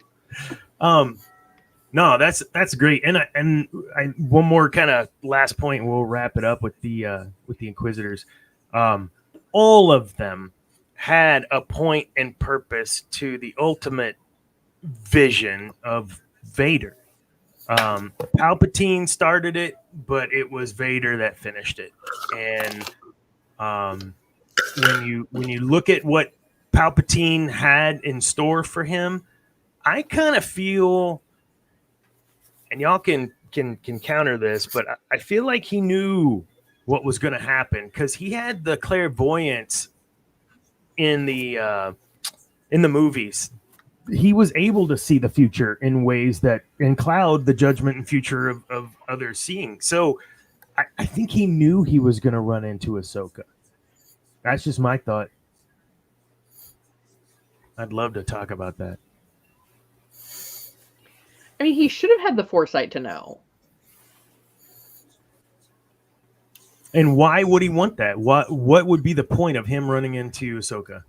No, that's great. And I one more kind of last point, and we'll wrap it up with the Inquisitors. All of them had a point and purpose to the ultimate vision of Vader. Palpatine started it, but it was Vader that finished it. And when you look at what Palpatine had in store for him, I kind of feel, and y'all can counter this, but I feel like he knew what was going to happen because he had the clairvoyance in the movies. He was able to see the future in ways that in cloud the judgment and future of others seeing. So I think he knew he was going to run into Ahsoka. That's just my thought. I'd love to talk about that. I mean, he should have had the foresight to know. And why would he want that? What would be the point of him running into Ahsoka?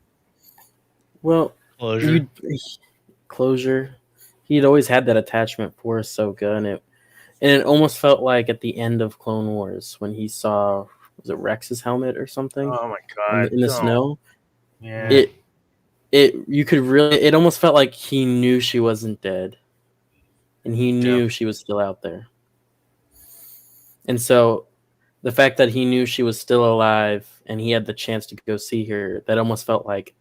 Well, Closure. Closure. He'd always had that attachment for Ahsoka, and it almost felt like at the end of Clone Wars when he saw, was it Rex's helmet or something Oh my god! in the don't. snow. Yeah. You could really, it almost felt like he knew she wasn't dead, and he knew she was still out there. And so the fact that he knew she was still alive and he had the chance to go see her, that almost felt like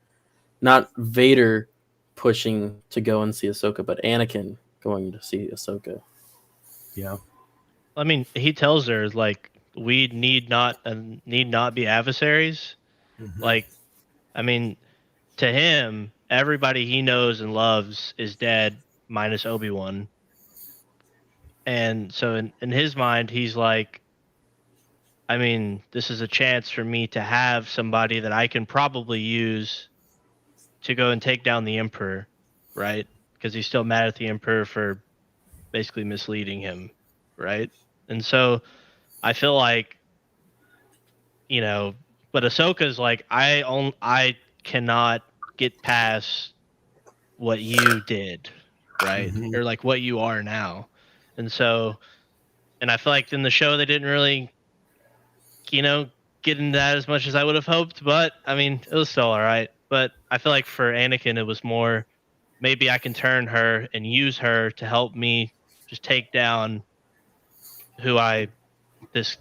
not Vader pushing to go and see Ahsoka, but Anakin going to see Ahsoka. Yeah. I mean, he tells her like we need not be adversaries. Mhm. Like, I mean, to him, everybody he knows and loves is dead, minus Obi-Wan. And so in his mind, he's like, I mean, this is a chance for me to have somebody that I can probably use to go and take down the Emperor, right? Because he's still mad at the Emperor for basically misleading him, right? And so I feel like, you know, but Ahsoka's like, I cannot get past what you did, right? Mhm. Or like what you are now. And so, and I feel like in the show they didn't really, you know, get into that as much as I would have hoped, but I mean, it was still all right. But I feel like for Anakin, it was more maybe I can turn her and use her to help me just take down who I this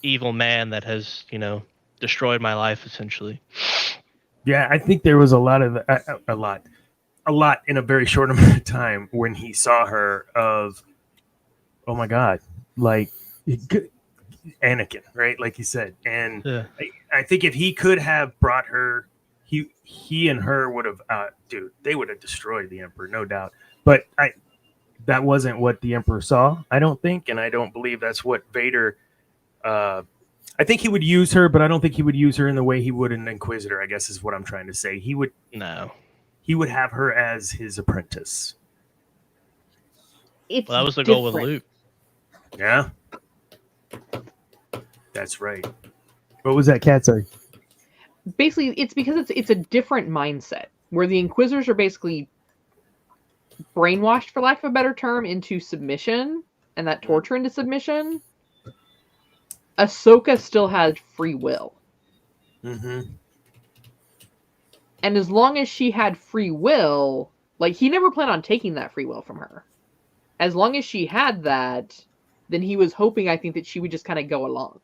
evil man that has, you know, destroyed my life essentially. Yeah, I think there was a lot in a very short amount of time when he saw her of, oh my god, like Anakin, right? Like you said, and Yeah. I think if he could have brought her, he and her would have, dude, they would have destroyed the Emperor, no doubt. But that wasn't what the Emperor saw, I don't think, and I don't believe that's what Vader. I think he would use her, but I don't think he would use her in the way he would an Inquisitor. I guess is what I'm trying to say. He would No. have her as his apprentice. It's Well, that was the goal with different. Luke. Yeah, that's right. What was that, Cat? Sorry. Basically, it's because it's a different mindset where the Inquisitors are basically brainwashed, for lack of a better term, into submission and that torture into submission. Ahsoka still had free will. Mm-hmm. And as long as she had free will, like, he never planned on taking that free will from her. As long as she had that, then he was hoping, I think, that she would just kind of go along.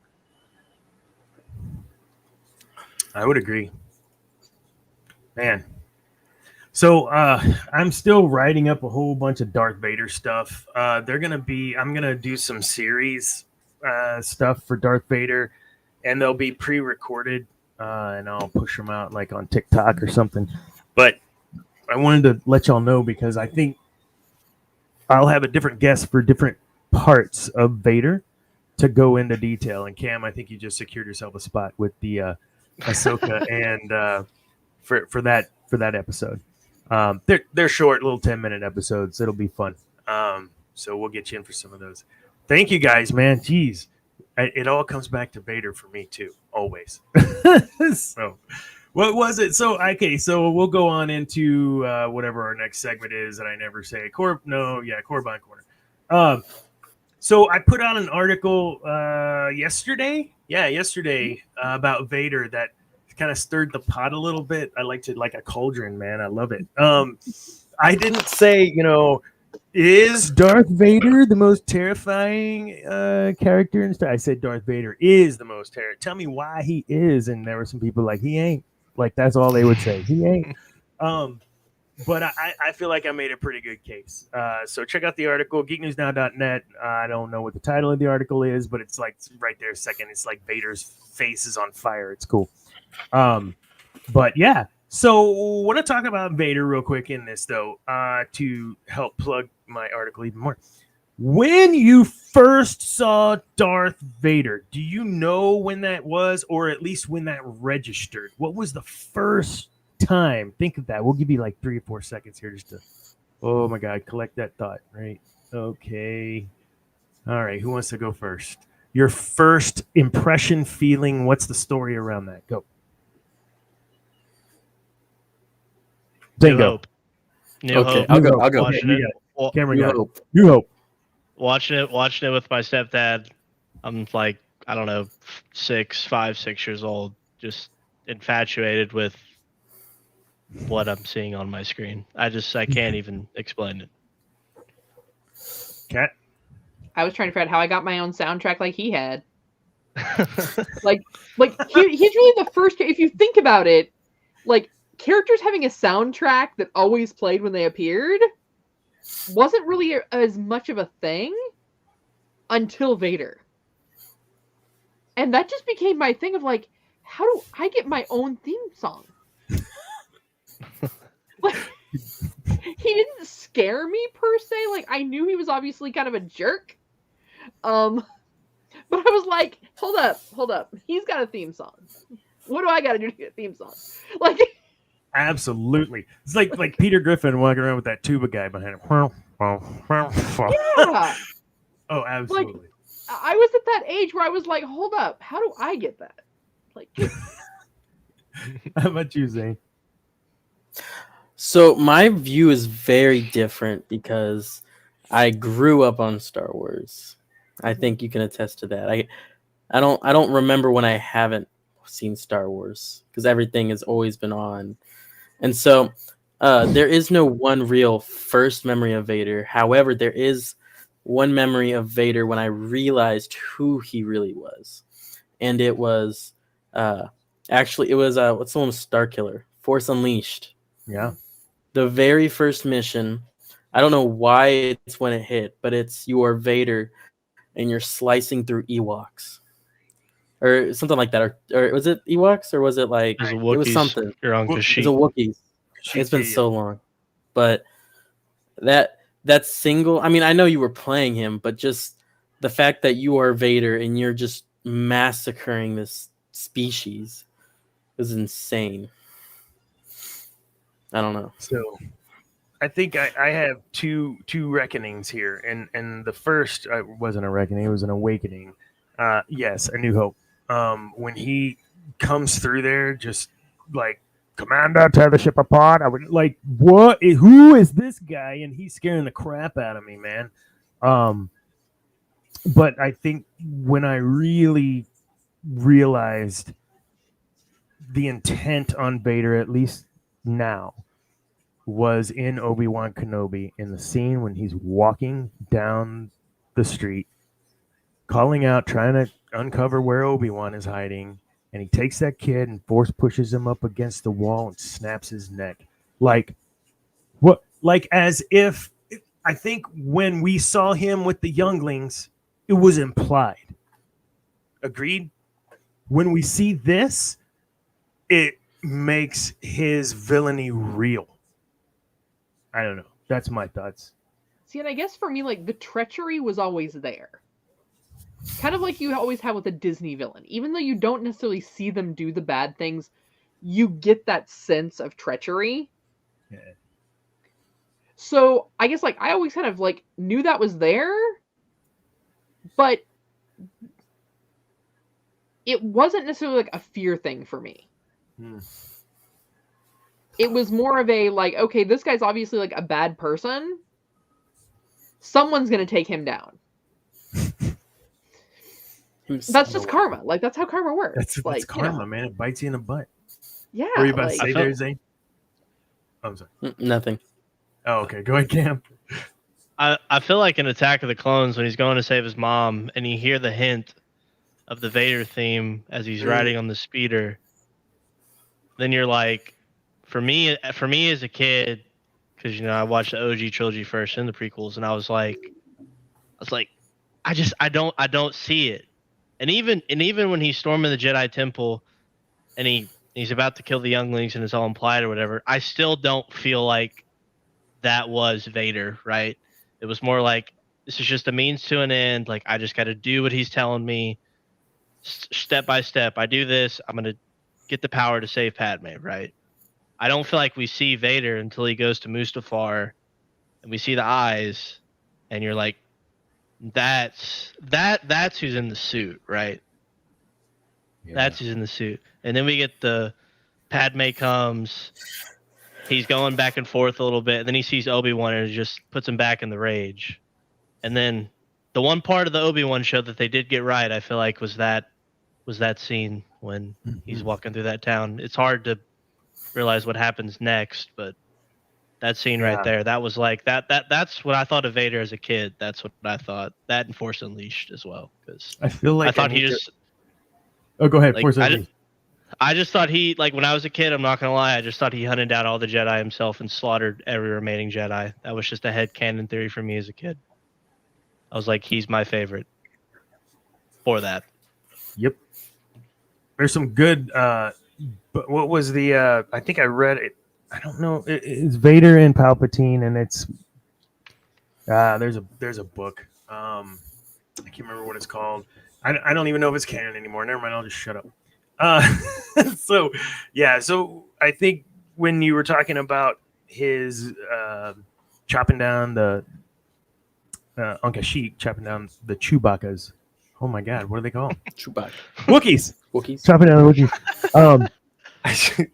I would agree. Man. So I'm still writing up a whole bunch of Darth Vader stuff. I'm gonna do some series stuff for Darth Vader, and they'll be pre-recorded, and I'll push them out like on TikTok or something. But I wanted to let y'all know because I think I'll have a different guest for different parts of Vader to go into detail. And Cam, I think you just secured yourself a spot with the Ahsoka and for that episode. They're short, little 10-minute episodes. It'll be fun. So we'll get you in for some of those. Thank you guys, man. Jeez, it all comes back to Vader for me too, always. So, what was it? So we'll go on into whatever our next segment is that I never say. Corbine Corner. So I put out an article yesterday. Yeah, yesterday about Vader that kind of stirred the pot a little bit. I liked it like a cauldron, man. I love it. I didn't say, is Darth Vader the most terrifying character in Star? I said Darth Vader is the most terrifying. Tell me why he is. And there were some people like, he ain't. Like, that's all they would say. He ain't. But I feel like I made a pretty good case. So check out the article, geeknewsnow.net. I don't know what the title of the article is, but it's like right there second. It's like Vader's face is on fire. It's cool. But yeah. So I want to talk about Vader real quick in this, though, to help plug my article even more. When you first saw Darth Vader, do you know when that was, or at least when that registered? What was the first time? Think of that. We'll give you like 3 or 4 seconds here just to, oh my God, collect that thought, right? Okay. All right. Who wants to go first? Your first impression, feeling. What's the story around that? Go. New Bingo. Hope. New Okay, Hope. I'll go. I'll go. Watching You it. got it. Well, Cameron New got it. Hope. New Hope. watching it with my stepdad. I'm like, I don't know, 6 years old, just infatuated with what I'm seeing on my screen. I can't even explain it. Cat. I was trying to figure out how I got my own soundtrack like he had. Like he's really the first. If you think about it, like characters having a soundtrack that always played when they appeared wasn't really as much of a thing until Vader. And that just became my thing of like, how do I get my own theme song? Like, he didn't scare me per se. Like, I knew he was obviously kind of a jerk. But I was like, hold up. He's got a theme song. What do I got to do to get a theme song? Like, Absolutely. It's like Peter Griffin walking around with that tuba guy behind him. yeah. Oh, absolutely. I was at that age where I was like, hold up, how do I get that? Like, How about you, Zane? So my view is very different because I grew up on Star Wars. I think you can attest to that. I don't remember when I haven't seen Star Wars because everything has always been on. And so there is no one real first memory of Vader. However, there is one memory of Vader when I realized who he really was. And it was actually, it was what's the one with Starkiller? Force Unleashed. Yeah. The very first mission, I don't know why it's when it hit, but it's you are Vader and you're slicing through Ewoks. Or something like that. Or was it Ewoks or was it like It it was something? You're on Wookiees. It was a Kashyyyk. Wookiee. It's been so long. But that single, I mean, I know you were playing him, but just the fact that you are Vader and you're just massacring this species is insane. I don't know. So I think I have two reckonings here, and the first wasn't a reckoning; it was an awakening. Yes, A New Hope. When he comes through there, just like Commander, tear the ship apart. I would like, what? Who is this guy? And he's scaring the crap out of me, man. But I think when I really realized the intent on Vader, at least now, was in Obi-Wan Kenobi in the scene when he's walking down the street, calling out, trying to uncover where Obi-Wan is hiding, and he takes that kid and force pushes him up against the wall and snaps his neck. Like, what? Like, as if, I think when we saw him with the younglings, it was implied. Agreed? When we see this, it makes his villainy real. I don't know. That's my thoughts. see, and I guess for me, like, the treachery was always there. Kind of like you always have with a Disney villain. Even though you don't necessarily see them do the bad things, you get that sense of treachery. Yeah. So I guess like I always kind of like knew that was there, but it wasn't necessarily like a fear thing for me. It was more of a like, okay, this guy's obviously like a bad person. Someone's gonna take him down. That's just karma. Like that's how karma works. That's like karma, you know. man. It bites you in the butt. Yeah. What were you about to like, say there, Zane? Oh, I'm sorry. Nothing. Oh, okay. Go ahead, Cam. I feel like in Attack of the Clones when he's going to save his mom and you hear the hint of the Vader theme as he's riding on the speeder, then you're like, for me as a kid, because I watched the OG trilogy first and the prequels, and I was like, I don't see it. And even when he's storming the Jedi Temple and he's about to kill the younglings and it's all implied or whatever, I still don't feel like that was Vader, right? It was more like, this is just a means to an end. Like, I just got to do what he's telling me step by step. I do this, I'm going to get the power to save Padme, right? I don't feel like we see Vader until he goes to Mustafar and we see the eyes and you're like, That's who's in the suit, right? Yeah. That's who's in the suit. And then we get the Padme comes. He's going back and forth a little bit, and then he sees Obi-Wan and it just puts him back in the rage. And then the one part of the Obi-Wan show that they did get right, I feel like, was that scene when he's walking through that town. It's hard to realize what happens next, but that scene right there, that was like that's what I thought of Vader as a kid. That's what I thought. That and Force Unleashed as well, because I feel like I thought he just. Oh, go ahead. Like, Force Unleashed. I just thought he, like, when I was a kid, I'm not gonna lie, I just thought he hunted down all the Jedi himself and slaughtered every remaining Jedi. That was just a headcanon theory for me as a kid. I was like, he's my favorite for that. Yep. There's some good. But what was the? I think I read it. I don't know. It's Vader and Palpatine, and it's. There's a book. I can't remember what it's called. I don't even know if it's canon anymore. Never mind. I'll just shut up. So I think when you were talking about his chopping down the Uncle Sheik, chopping down the Chewbacca's. Oh my God, what are they called? Chewbacca. Wookiees. Wookiees. Chopping down the Wookiees.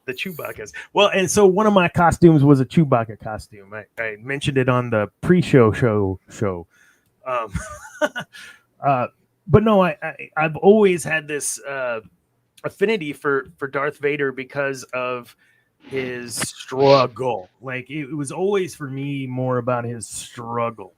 The Chewbacca's. Well, and so one of my costumes was a Chewbacca costume. I mentioned it on the pre-show show. But no, I've always had this affinity for Darth Vader because of his struggle. Like it was always for me more about his struggle.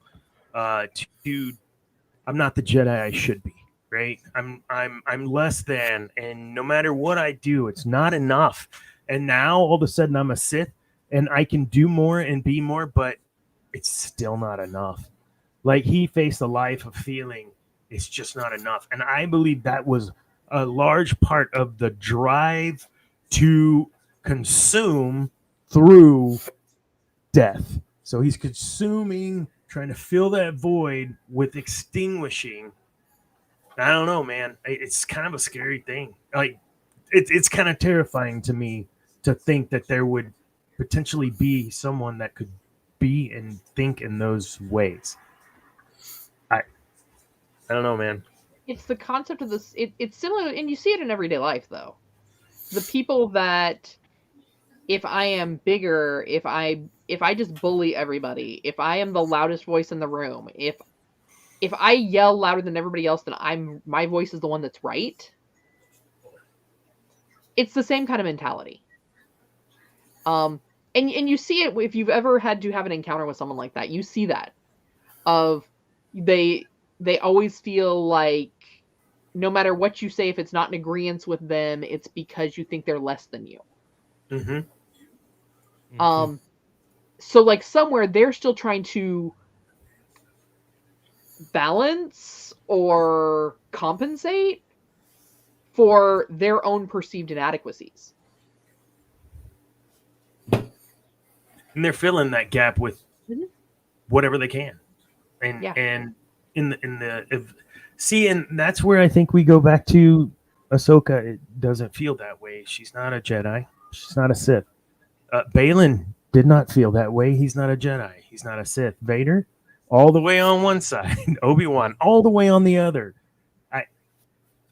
I'm not the Jedi I should be, right? I'm less than, and no matter what I do, it's not enough. And now all of a sudden I'm a Sith, and I can do more and be more, but it's still not enough. Like he faced a life of feeling it's just not enough, and I believe that was a large part of the drive to consume through death. So he's consuming, trying to fill that void with extinguishing. I don't know, man. It's kind of a scary thing. Like it's kind of terrifying to me to think that there would potentially be someone that could be and think in those ways. I don't know, man. It's the concept of this. It's similar, and you see it in everyday life, though. The people that, if I am bigger, if I just bully everybody, if I am the loudest voice in the room, if I yell louder than everybody else, then my voice is the one that's right. It's the same kind of mentality. And you see it if you've ever had to have an encounter with someone like that. You see that of they always feel like no matter what you say, if it's not in agreement with them, it's because you think they're less than you. Mm-hmm. So like somewhere they're still trying to balance or compensate for their own perceived inadequacies. And they're filling that gap with whatever they can. And and that's where I think we go back to Ahsoka. It doesn't feel that way. She's not a Jedi. She's not a Sith. Balin did not feel that way. He's not a Jedi. He's not a Sith. Vader, all the way on one side. Obi-Wan, all the way on the other. I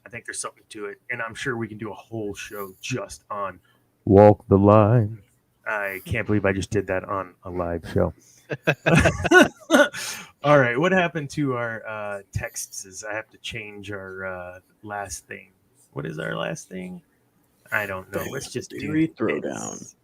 think there's something to it, and I'm sure we can do a whole show just on Walk the Line. I can't believe I just did that on a live show. All right, what happened to our texts? I have to change our last thing. What is our last thing? I don't know. Let's just do throwdown.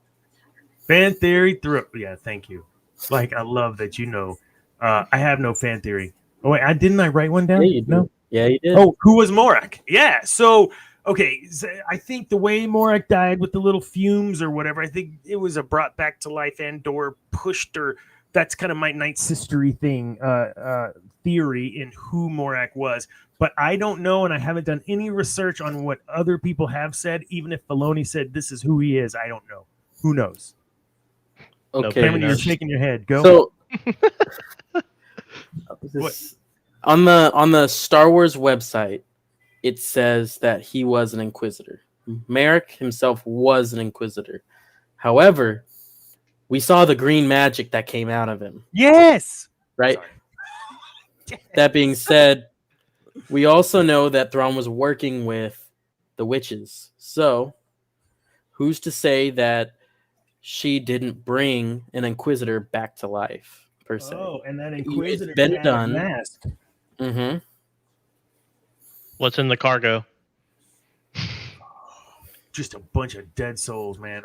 Fan theory throw. Yeah, thank you. Like I love that you know. I have no fan theory. Oh wait, didn't I write one down? Yeah, you did. No. Yeah, you did. Oh, who was Morak? Yeah. So okay, so I think the way Morak died with the little fumes or whatever, I think it was a brought back to life Andor pushed her. That's kind of my Night Sistery thing, theory in who Morak was. But I don't know, and I haven't done any research on what other people have said. Even if Filoni said this is who he is, I don't know. Who knows? Okay, Cameron, you're shaking your head. Go. So on the Star Wars website, it says that he was an Inquisitor. Merrick himself was an Inquisitor. However, we saw the green magic that came out of him. Yes. Right. That being said, we also know that Thrawn was working with the witches. So, who's to say that she didn't bring an Inquisitor back to life, per se? Oh, and that It's Inquisitor been had done. a mask. Mm-hmm. What's in the cargo? Just a bunch of dead souls, man.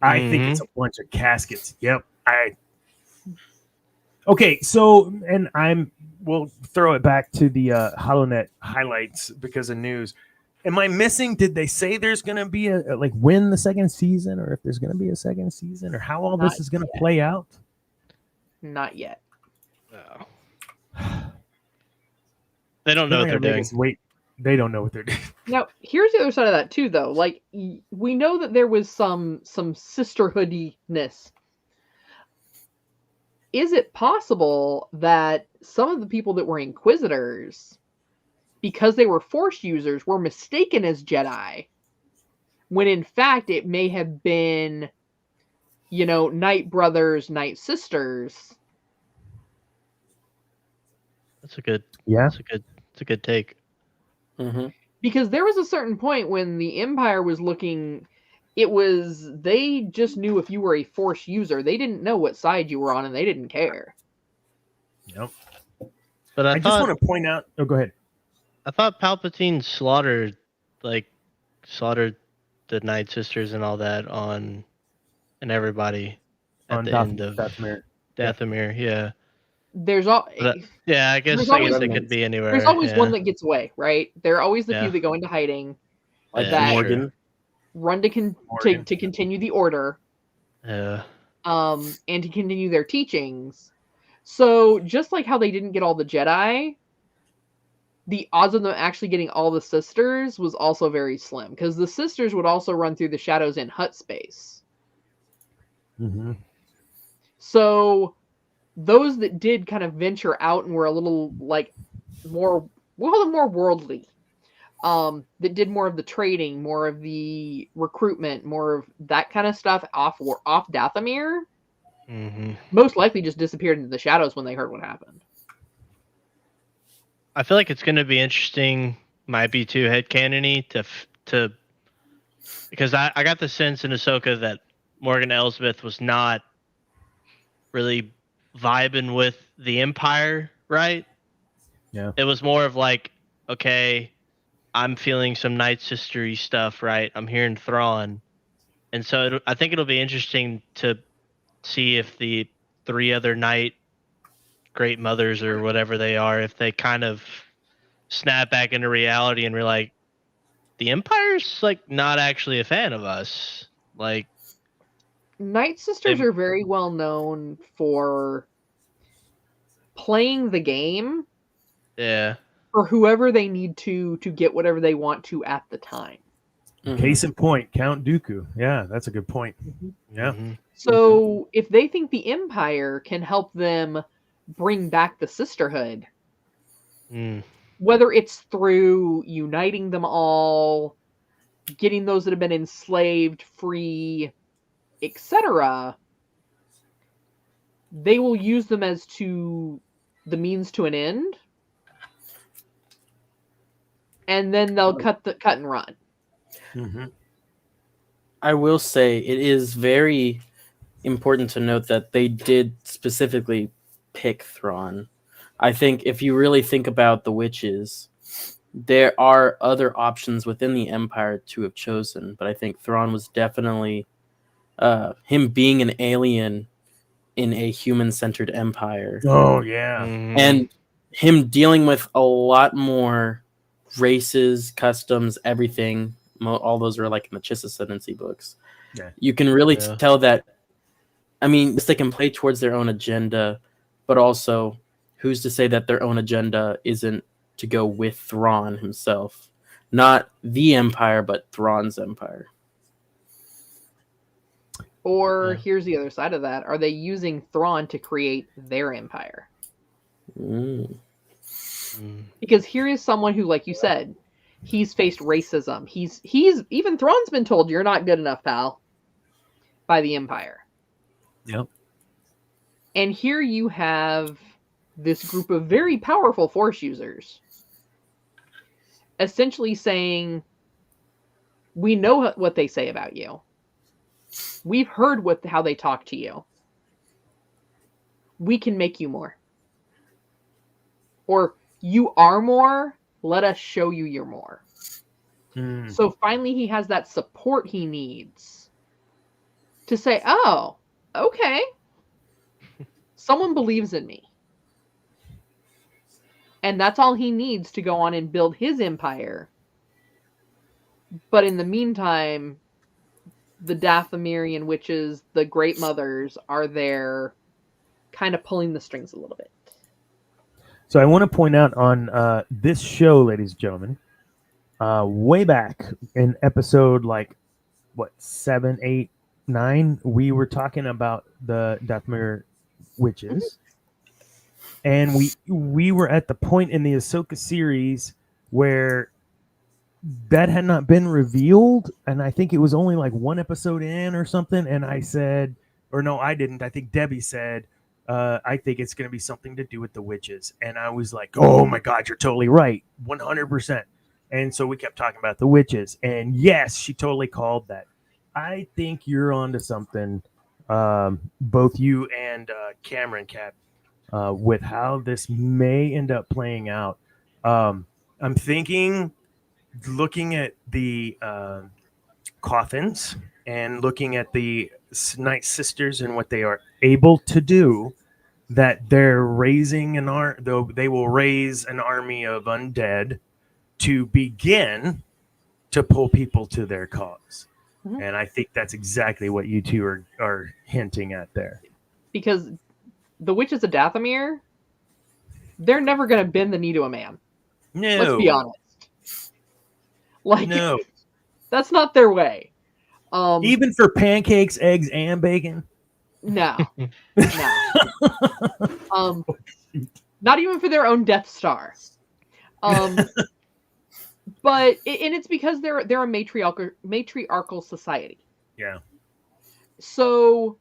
I think it's a bunch of caskets. Yep. Okay, so we'll throw it back to the HoloNet highlights because of news. Am I missing? Did they say there's going to be when the second season, or if there's going to be a second season, or how all this is going to play out? Not yet. They don't know what they're doing. Wait, they don't know what they're doing. Now, here's the other side of that too, though. Like, we know that there was some sisterhoodiness. Is it possible that some of the people that were Inquisitors, because they were Force users, were mistaken as Jedi, when in fact it may have been, Night Brothers, Night Sisters? That's a good. Yeah, It's a good take. Mm-hmm. Because there was a certain point when the Empire was looking, they just knew if you were a Force user. They didn't know what side you were on, and they didn't care. Yep. But I just want to point out. Oh, go ahead. I thought Palpatine slaughtered the Night Sisters and all that and everybody at the end of Dathomir. Yeah. There's all. Yeah, I guess it could be anywhere. There's always one that gets away, right? There are always the few that go into hiding, that Morgan. Run to continue the order, and to continue their teachings. So just like how they didn't get all the Jedi, the odds of them actually getting all the sisters was also very slim, because the sisters would also run through the shadows in hut space. Mm-hmm. So those that did kind of venture out and were a little more worldly, that did more of the trading, more of the recruitment, more of that kind of stuff off Dathomir, most likely just disappeared into the shadows when they heard what happened. I feel like it's going to be interesting. Might be too headcanon-y to because I got the sense in Ahsoka that Morgan Elsbeth was not really vibing with the Empire, right? Yeah. It was more of like, okay, I'm feeling some Night Sister-y stuff, right? I'm hearing Thrawn. And so I think it'll be interesting to see if the three other Night Great Mothers or whatever they are, if they kind of snap back into reality and we're like, the Empire's not actually a fan of us. Night Sisters are very well known for playing the game. Yeah. For whoever they need to get whatever they want to at the time. Case in point, Count Dooku. Yeah, that's a good point. Yeah. So if they think the Empire can help them bring back the sisterhood, whether it's through uniting them all, getting those that have been enslaved free, etc., they will use them as to the means to an end, and then they'll cut and run. I will say it is very important to note that they did specifically pick Thrawn. I think if you really think about the witches, there are other options within the Empire to have chosen, but I think Thrawn was definitely him being an alien in a human-centered empire. Oh, yeah. And him dealing with a lot more races, customs, everything. All those are in the Chiss Ascendancy books. Yeah. You can really tell that, yes, they can play towards their own agenda, but also, who's to say that their own agenda isn't to go with Thrawn himself? Not the Empire, but Thrawn's empire. Or here's the other side of that. Are they using Thrawn to create their empire? Because here is someone who, like you said, he's faced racism. He's even Thrawn's been told, you're not good enough, pal, by the Empire. Yep. And here you have this group of very powerful Force users, essentially saying, we know what they say about you. We've heard how they talk to you. We can make you more. Or, you are more, let us show you you're more. So finally he has that support he needs to say, oh, okay. Someone believes in me. And that's all he needs to go on and build his empire. But in the meantime, the Dathomirian witches, the Great Mothers, are there kind of pulling the strings a little bit. So I want to point out on this show, ladies and gentlemen, way back in episode 7, 8, 9, we were talking about the Dathomir witches. And we were at the point in the Ahsoka series where that had not been revealed, and I think it was only like one episode in or something, and I said, or no, I didn't. I think Debbie said, I think it's going to be something to do with the witches. And I was like, oh my God, you're totally right. 100%. And so we kept talking about the witches. And yes, she totally called that. I think you're onto something, both you and Cameron Cat, with how this may end up playing out. I'm thinking, looking at the coffins and looking at the Night Sisters and what they are able to do, that they're raising they will raise an army of undead to begin to pull people to their cause. Mm-hmm. And I think that's exactly what you two are hinting at there. Because the witches of Dathomir, they're never going to bend the knee to a man. No. Let's be honest. No. That's not their way. Even for pancakes, eggs, and bacon? No. No. Not even for their own Death Star. But it's because they're a matriarchal society. Yeah. So,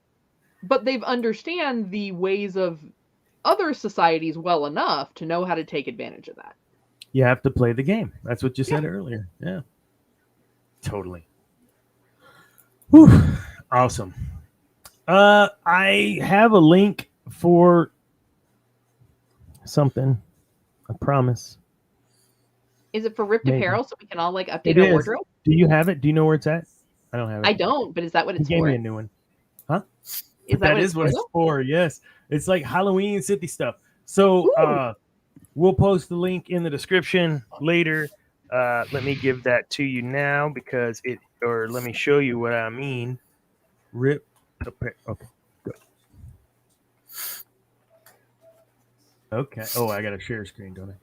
but they've understand the ways of other societies well enough to know how to take advantage of that. You have to play the game. That's what you said earlier. Yeah. Totally. Whew. Awesome. I have a link for something. I promise. Is it for Ripped Apparel so we can all update our wardrobe? Do you have it? Do you know where it's at? I don't have it. I don't, but is that what it's for? Gave me a new one. Huh? That is what it's for. Yes. It's like Halloween Sithy stuff. So we'll post the link in the description later. Let me give that to you now let me show you what I mean. Rip Apparel. Okay. Go. Okay. Oh, I got to share screen, don't I?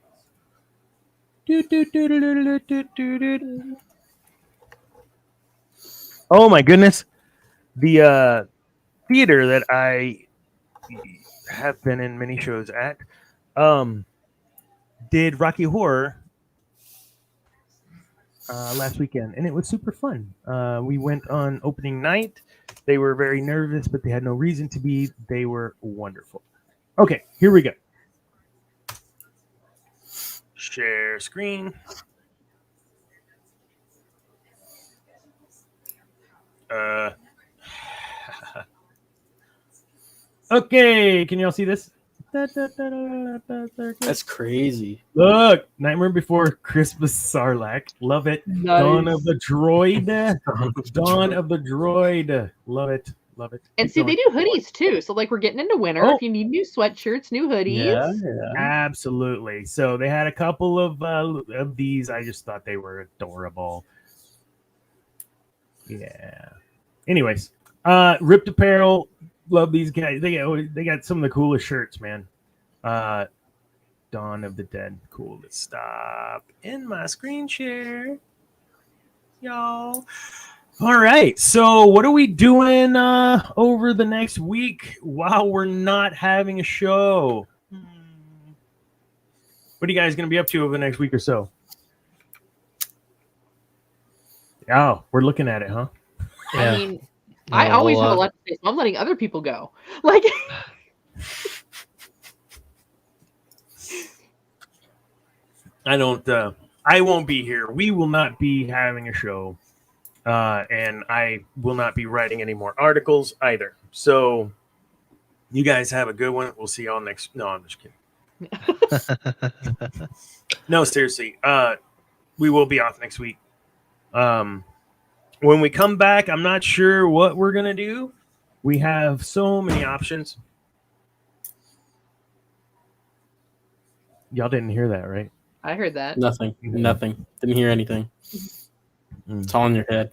Oh my goodness. The theater that I have been in many shows at did Rocky Horror last weekend, and it was super fun. We went on opening night. They were very nervous, but they had no reason to be. They were wonderful. Okay, here we go. Share screen. Okay, can y'all see this? That's crazy. Look, Nightmare Before Christmas Sarlacc. Love it. Nice. Dawn of the Droid. Dawn of the Droid. Love it. Love it. And see, they do hoodies too. So we're getting into winter. If you need new sweatshirts, new hoodies. Yeah. Absolutely. So they had a couple of these. I just thought they were adorable. Yeah. Anyways, Ripped Apparel. Love these guys. They got some of the coolest shirts, man. Dawn of the Dead. Cool. Let's stop in my screen share, y'all. All right. So what are we doing over the next week while we're not having a show? What are you guys going to be up to over the next week or so? Oh, we're looking at it, huh? Yeah. I mean, I always have a lot to say, so I'm letting other people go. I won't be here. We will not be having a show. And I will not be writing any more articles either. So you guys have a good one. We'll see y'all next. No, I'm just kidding. No, seriously. We will be off next week. When we come back, I'm not sure what we're going to do. We have so many options. Y'all didn't hear that, right? I heard that. Nothing. Didn't hear anything. It's all in your head.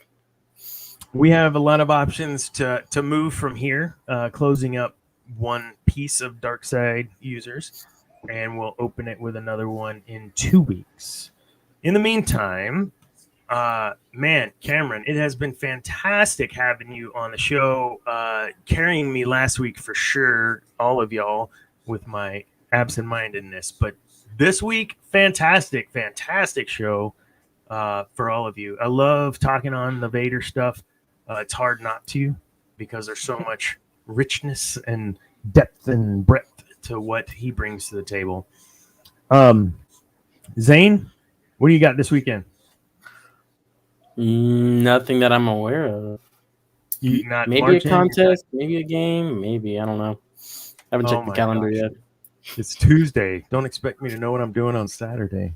We have a lot of options to move from here, closing up one piece of dark side users, and we'll open it with another one in 2 weeks. In the meantime, man, Cameron, it has been fantastic having you on the show, carrying me last week for sure, all of y'all, with my absent-mindedness. But this week, fantastic show for all of you. I love talking on the Vader stuff. It's hard not to, because there's so much richness and depth and breadth to what he brings to the table. Zane, what do you got this weekend? Nothing that I'm aware of. Maybe marching? A contest, maybe a game, maybe. I don't know. I haven't checked the calendar yet. It's Tuesday. Don't expect me to know what I'm doing on Saturday.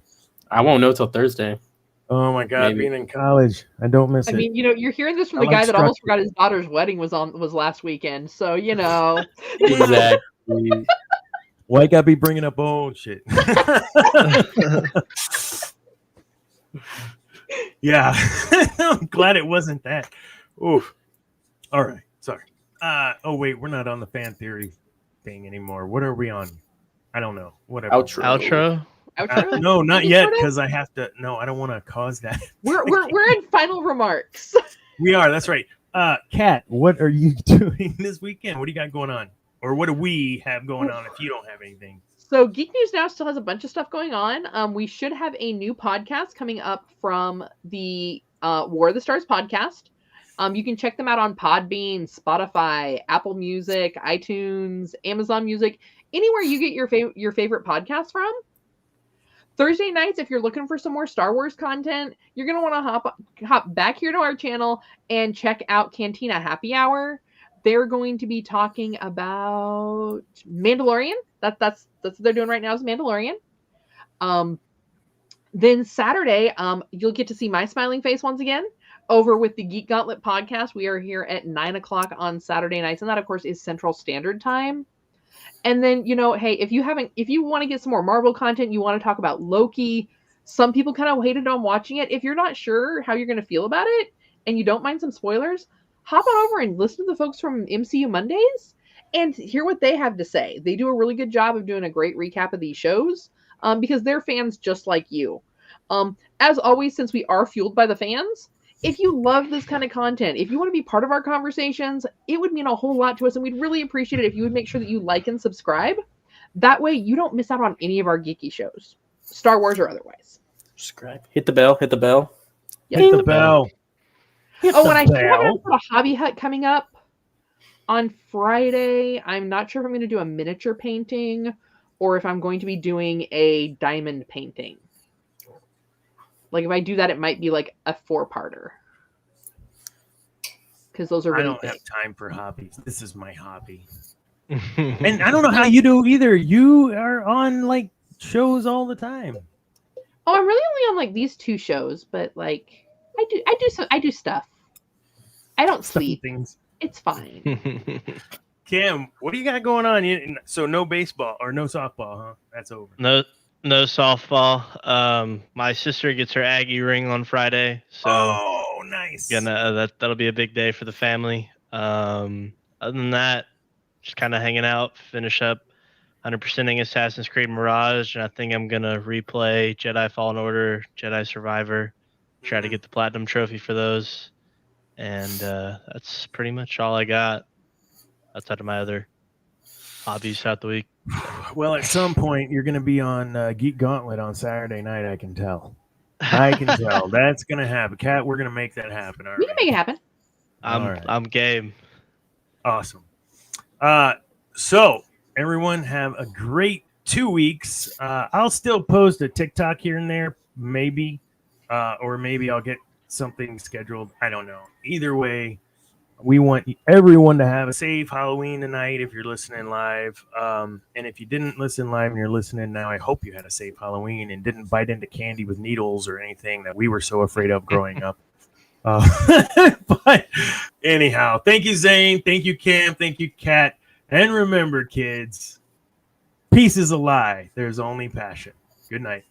I won't know till Thursday. Oh my God, being in college, I don't miss it. I mean, you're hearing this from the guy that almost forgot his daughter's wedding was last weekend. So Exactly. Why gotta be bringing up old shit? Yeah, I'm glad it wasn't that. Oof. All right, sorry. Oh wait, we're not on the fan theory thing anymore. What are we on? I don't know. Whatever. Outro. No, not yet, because I have to. No, I don't want to cause that. We're in final remarks. We are. That's right. Kat, what are you doing this weekend? What do you got going on, or what do we have going on if you don't have anything? So Geek News Now still has a bunch of stuff going on. We should have a new podcast coming up from the War of the Stars podcast. You can check them out on Podbean, Spotify, Apple Music, iTunes, Amazon Music, anywhere you get your favorite podcast from. Thursday nights, if you're looking for some more Star Wars content, you're going to want to hop back here to our channel and check out Cantina Happy Hour. They're going to be talking about Mandalorian. That's what they're doing right now is Mandalorian. Then Saturday, you'll get to see my smiling face once again over with the Geek Gauntlet podcast. We are here at 9:00 on Saturday nights, and that, of course, is Central Standard Time. And then, hey, if you want to get some more Marvel content, you want to talk about Loki, some people kind of hated on watching it. If you're not sure how you're going to feel about it and you don't mind some spoilers, hop on over and listen to the folks from MCU Mondays and hear what they have to say. They do a really good job of doing a great recap of these shows because they're fans just like you. As always, since we are fueled by the fans, if you love this kind of content, if you want to be part of our conversations, it would mean a whole lot to us, and we'd really appreciate it if you would make sure that you like and subscribe. That way, you don't miss out on any of our geeky shows, Star Wars or otherwise. Subscribe. Hit the bell. Hit the bell. And I should have a hobby hut coming up on Friday. I'm not sure if I'm going to do a miniature painting or if I'm going to be doing a diamond painting. Like, if I do that, it might be like a 4-parter. Because those are really I don't big. have time for hobbies. This is my hobby. And I don't know how you do either. You are on, like, shows all the time. Oh, I'm really only on, like, these 2 shows. But, like, I do stuff. I don't sleep. Things. It's fine. Cam, what do you got going on? So no baseball or no softball, huh? That's over. No softball. My sister gets her Aggie ring on Friday, so nice. That'll be a big day for the family. Other than that, just kind of hanging out, finish up 100%ing Assassin's Creed Mirage, and I think I'm gonna replay Jedi Fallen Order, Jedi Survivor, try to get the platinum trophy for those, and that's pretty much all I got outside of my other hobbies throughout the week. Well, at some point, you're going to be on Geek Gauntlet on Saturday night, I can tell. That's going to happen. Kat, we're going to make that happen. We can make it happen. I'm game. Awesome. So, everyone have a great 2 weeks, I'll still post a TikTok here and there, maybe, or maybe I'll get something scheduled. I don't know. Either way, we want everyone to have a safe Halloween tonight if you're listening live. And if you didn't listen live and you're listening now, I hope you had a safe Halloween and didn't bite into candy with needles or anything that we were so afraid of growing up. But anyhow, thank you, Zane. Thank you, Cam. Thank you, Kat. And remember, kids, peace is a lie. There's only passion. Good night.